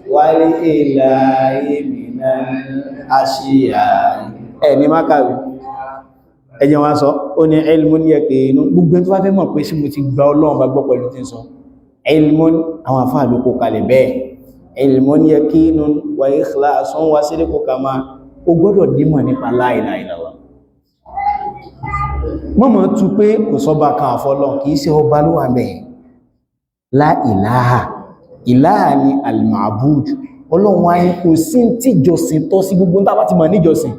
[SPEAKER 1] wali ilahi minal ashiyai ẹni má kàwé ẹjẹ́ wọn sọ ó ní ilmun yaqinu gbogbo tó bá fẹ́ mọ̀ pé sí mo ti gba Ọlọ́run bá gbọ́ pẹ̀lú tí ń sọ ilmun àwọn àfáà ló kó kalẹ̀ bẹ́ẹ̀ ilmun yaqinun wa ikhlasun wa sidqu kama ó gbọ́dọ̀ nímọ̀ nípa la ilaha illallah mọ́mọ̀ tú pé kò sọ́bà kan àfọ́lọ́ kìí ṣe ọba ló wà bẹ́ẹ̀ la ilaha ilaha ni al-ma'bud Ọlọ́run wáyé kò sí tí jọsìn tọ́ sí gbogbo tàbá ti mọ̀ níjọsìn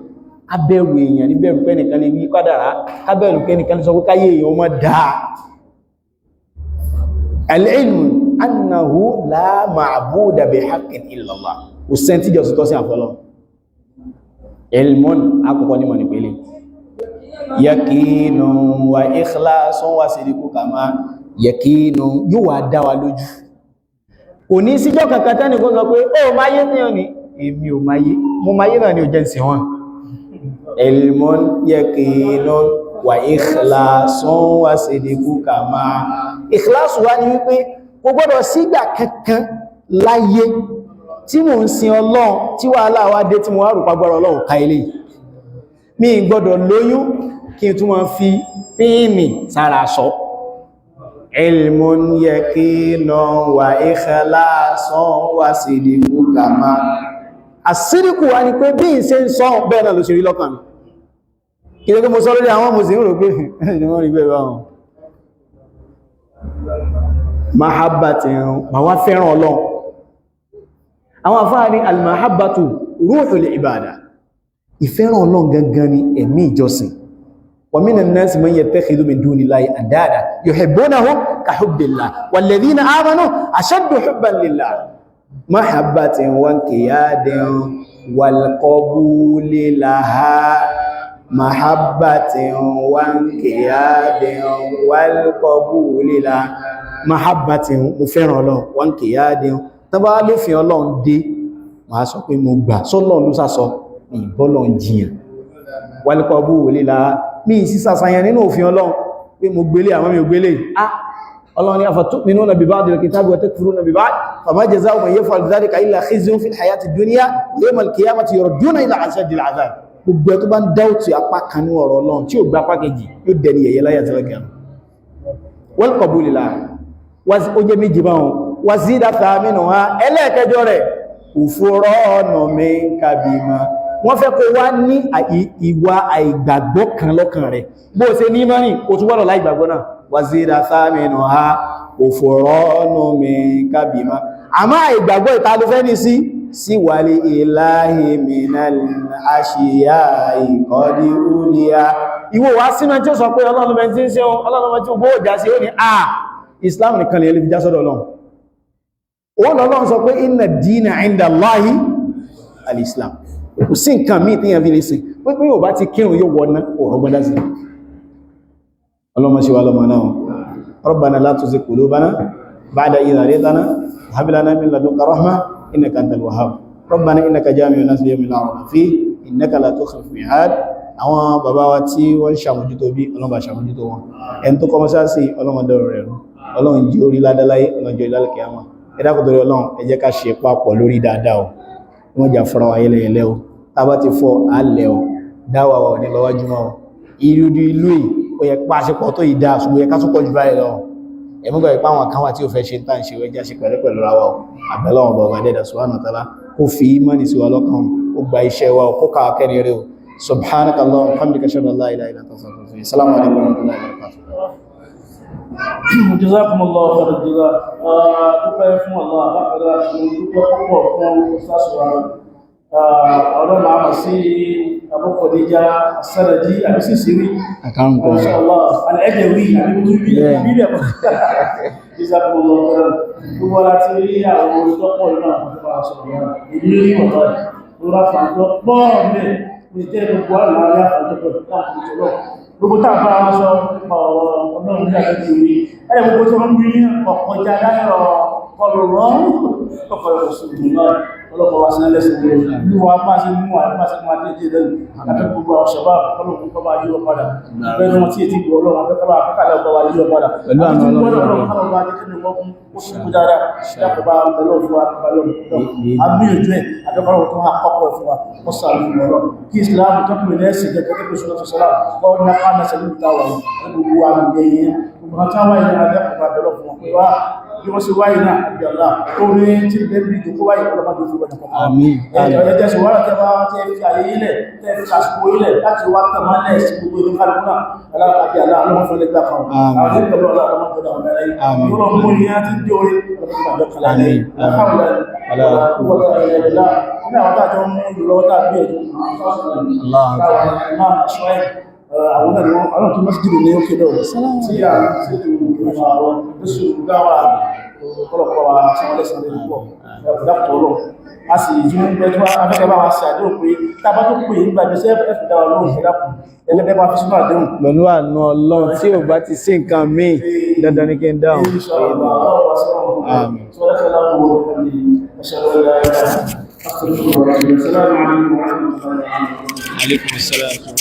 [SPEAKER 1] abẹ̀rù èèyàn ní bẹ̀rù pẹ́nìkan ní wí kádàrá abẹ̀rù pẹ́nìkan sọ pé káyé èèyàn mọ́ dáa al-ilmu annahu la ma'buda bihaqqin illa Allah kò sẹ́ tí jọsìn tọ́ sí àfọ́lọ́ ilmun akọ́kọ́ nímọ̀ nípele yakinu wa ikhlasun wa sidqu kama yakinu yóò wá dá wa lójú kò ní síjọ́ kankan tẹ́nì kó sọ pé ó máyé ní òní èmi ò máyé mo máyé náà ni ò jẹ́ ìsìn wọn ilmun yakinun wa ikhlasun wa sidqu kama ikhlasu wá ní wípé kò gbọ́dọ̀ sígbà kankan láyé tí mo ń sin Ọlọ́run tí wàhálà wá dé tí mo wá rùpa gbọ́rọ̀ Ọlọ́run ká ilé mi gbọ́dọ̀ lóyún kí n tún máa fi píìmì sára aṣọ ilmun yakinun wa ikhlasun wa sidqu kama àsíríkù wá ní pé bí n ṣe ń sọ bẹ́ẹ̀ náà ló ṣe rí lọ́kàn mi kí ló kí mo sọ lórí àwọn mùsùlùmí rò pé wọ́n rí bẹ́ẹ̀ báwọn mahabbatin ma wá fẹ́ràn Ọlọ́run àwọn àfáà ní al-mahabbatu ruhul ibada ìfẹ́ràn Ọlọ́run gangan ni ẹ̀mí ìjọsìn wa minan nasi man yattakhidhu min dunillahi andada yuhibbunahum ka hubbillah walladhina amanu ashaddu hubban lillah mahabbatin wa inqiyadin wal qabuli laha mahabbatin wa inqiyadin wal qabuli laha mahabbatin mo fẹ́ràn Ọlọ́run wa inqiyadin tán bá lófin Ọlọ́run dé máa sọ pé mo gbà sọ́lọ́run ló sásọ ìbọ́lọ̀ jiyàn wálíkọ́bù lílá ní ìsísàsáyàn nínú òfin Ọlọ́run pé mo gbélé àwọn mi ò gbélé Ọlọ́run ni afatu'minuna bi ba'dil kitabi wa takfuruna bi ba'd fama jaza'u man yaf'al dhalika illa khizyun fil hayati dunya yawma al-qiyamati yurduna ila ashaddil 'adhab gbogbo ẹ̀ tó bá ń dáùtì apá kan ní ọ̀rọ̀ Ọlọ́run tí ó gba apá kejì yóò dẹni yẹ̀yẹ́ láyé àtẹ́lẹ́gẹ̀ẹ́ wálíkọ́bù lílá ó jẹ́ méjì báwọn wazida thaminuha ẹlẹ́ẹ̀kẹjọ rẹ̀ kufuranu minka bima wọ́n fẹ́ kó wá ní ìwà àìgbàgbọ́ kan lọ́kàn rẹ̀ bó ṣe ní mọ́rin o tún wọ́rọ̀ láìgbàgbọ́ náà wazida thaminuha kufuranu minka bima àmá àìgbàgbọ́ ìta ló fẹ́ ní sí wali ilahi minal ashiya'i qadi uliya ìwò wá sínú tí ó sọ pé ọlọ́run tí ń ṣe ọlọ́run tí ó gbó òjá sí ó ní Islam nìkan lè fi já sọ́dọ̀ Ọlọ́run ó lọ́lọ́run sọ pé inna dina inda Allahi al-Islam kò sí nǹkan míì tí yẹn fi lè sìn pé yóò bá ti kírun yóò wọ́n náà ọ̀rọ̀ gbọ́dá sí ọlọ́mọ ṣe wà lọ́mọ náà rabbana la tuzigh qulubana ba'da idh hadaytana wa hab lana min ladunka rahmah innaka antal wahhab rabbana innaka jami'un nas li yawmin la rayba fihi innaka la tukhlifu al-mi'ad àwọn bàbá wa tí wọ́n ṣàmójútó bí ọlọ́mọ ṣàmójútó wọn ẹni tó kọmọ sáàsì ọlọ́mọdọ́rọ̀ rẹ̀ ọlọ́run jí orí ládáláyé ọlọ́jọ́ ìlàlẹ̀kẹ́ àwọn ẹ̀dàkùtọ̀rọ̀ ọlọ́run ẹ jẹ́ ká ṣe papọ̀ lórí dáadáa o wọ́n jà fọ́ra wa yẹlẹyẹlẹ o tàbá ti fọ́ alẹ́ o dáwà wa ní lọ́wọ́júmọ́ o ìrúdú ìlú ì ó yẹ pàṣípọ̀ tó ìdá ṣùgbọ́n yẹ ká tún pọ̀ jù báyìí lọ ẹ̀múgbà ìpá àwọn kan wà tí ó fẹ́ ṣe tán ṣe wẹ́já ṣe pẹ̀lẹ́pẹ̀lú ra wa o àbẹ̀lọ́wọ̀n bọ̀ọ̀bà dẹ́dà subhanahu wa ta'ala kó fi ìmánì sí wa lọ́kàn ó gba iṣẹ́ wa kó ká kẹ́ni rẹ̀ o subhanaka Allahumma wa bihamdika ashhadu an la ilaha illa anta astaghfiruka wa atubu ilayk assalamu alaikum wa rahmatullahi wa barakatuh
[SPEAKER 2] Jazakumullahu khairan jazaa. Dúpẹ́ fún Allah àbákọ́dá ṣe dúpẹ́ púpọ̀ fún ìsásùwà ọlọ́run àmà sí abúkọ̀díjá sẹ́rẹ̀dí àbísìsírí.
[SPEAKER 1] àkàrùnkọ́
[SPEAKER 2] Inshallah, alẹ́jẹ̀wí àbíbútúbí ìbílẹ̀ Jazakumullahu khairan. Gbogbo láti rí àwọn olùtọ́pọ̀ náà pàtàkì àṣọ̀rọ̀ ìrírí ọ̀tọ̀ lóra fàájọ́ pọ̀ mẹ́ ní jẹ́ gbogbo àlàáyà àjọ́pọ̀ láti ìjọlọ́ gbogbo tá bá wá sọ nípa ọ̀rọ̀ ọlọ́run ní àjọ́jì orí ẹ̀rẹ̀ gbogbo tí wọ́n rí ọ̀pọ̀já dáyọ̀ ọlọ́rọ̀ ọ̀pọ̀lọpọ̀ sí ìgbìmọ̀ ọlọ́pọ̀ wá sí ẹlẹ́sìn ní wọ́n bá sí mú àdúgbàsí mú adéjì lẹ́nu àti gbogbo àwọn ṣọ̀bá ọlọ́run kọ́ bá yíwọ padà bẹ́ẹ̀ wọn tí ètí gbọ́ ọlọ́run akẹ́kọ̀ọ́ akẹ́kọ̀ọ́ ọgbà wá yíwọ padà
[SPEAKER 1] pẹ̀lú àwọn ọlọ́run
[SPEAKER 2] kọ́ bá jẹ́ kí ni wọ́n kó sí kú dáadáa dákọ̀ bá ọlọ́run fún wa àbíyànjú ẹ̀ àdọ́kọ̀ọ́ tó wà kọ́kọ́ fún wa ó sàrùn ọlọ́run kí Islam tó kù lẹ́sìn gẹ́gẹ́ bí sọ́lá sọ́lá wọ́n ní apá náà sẹ́lú ìtawà gbogbo àwọn èèyàn gbogbo àtàwà ìrìn àdẹ́kọ̀ọ́ bá bẹ̀rẹ̀ fún wọn pé wá bí wọ́n sì wáyé náà àbí ọ̀la ó ní tí lè bí ìjòkó wáyé ọlọ́mọdé fún ọjọ́ kọ̀ọ̀kan.
[SPEAKER 1] àmín
[SPEAKER 2] ẹ̀jẹ̀ tẹ́sí wọ́n tẹ́ bá tẹ́ fi àyè ilẹ̀ tẹ́ fi àsìkò ilẹ̀ láti wá tẹ̀ máa lẹ̀ sí gbogbo ìlú kálukú náà àbí ọ̀la ọlọ́mọ fún ẹlẹ́gbà kan àwọn ilé pẹ̀lú ọ̀la ọlọ́mọ tó dáwọn ẹ̀rẹ́ yìí wọ́n mú ní á ti dé orí ọlọ́mọ àjọ kalẹ̀ lẹ́yìn àwọn náà wọ́n àwọn tó mọ́sílì ní òkè lọ tí a sì tó ìrìnà àwọn oṣù dáwà ọ̀pọ̀lọpọ̀ wa tí wọ́n lẹ́sìn lè pọ̀ ẹ̀fùdápọ̀ ọlọ́ a sì jú ẹjọ́ afẹ́kẹ́ bá wa sí àdéhùn pé tàbá tó pè nígbà bí sẹ́ ẹ̀fùdáwà lóhùn ìdápọ̀ ẹgbẹ́ bá fi sínú àdéhùn
[SPEAKER 1] pẹ̀lú àánú Ọlọ́run tí ò bá ti sí nǹkan míì dandan ní kí n dáhùn عليكم السلام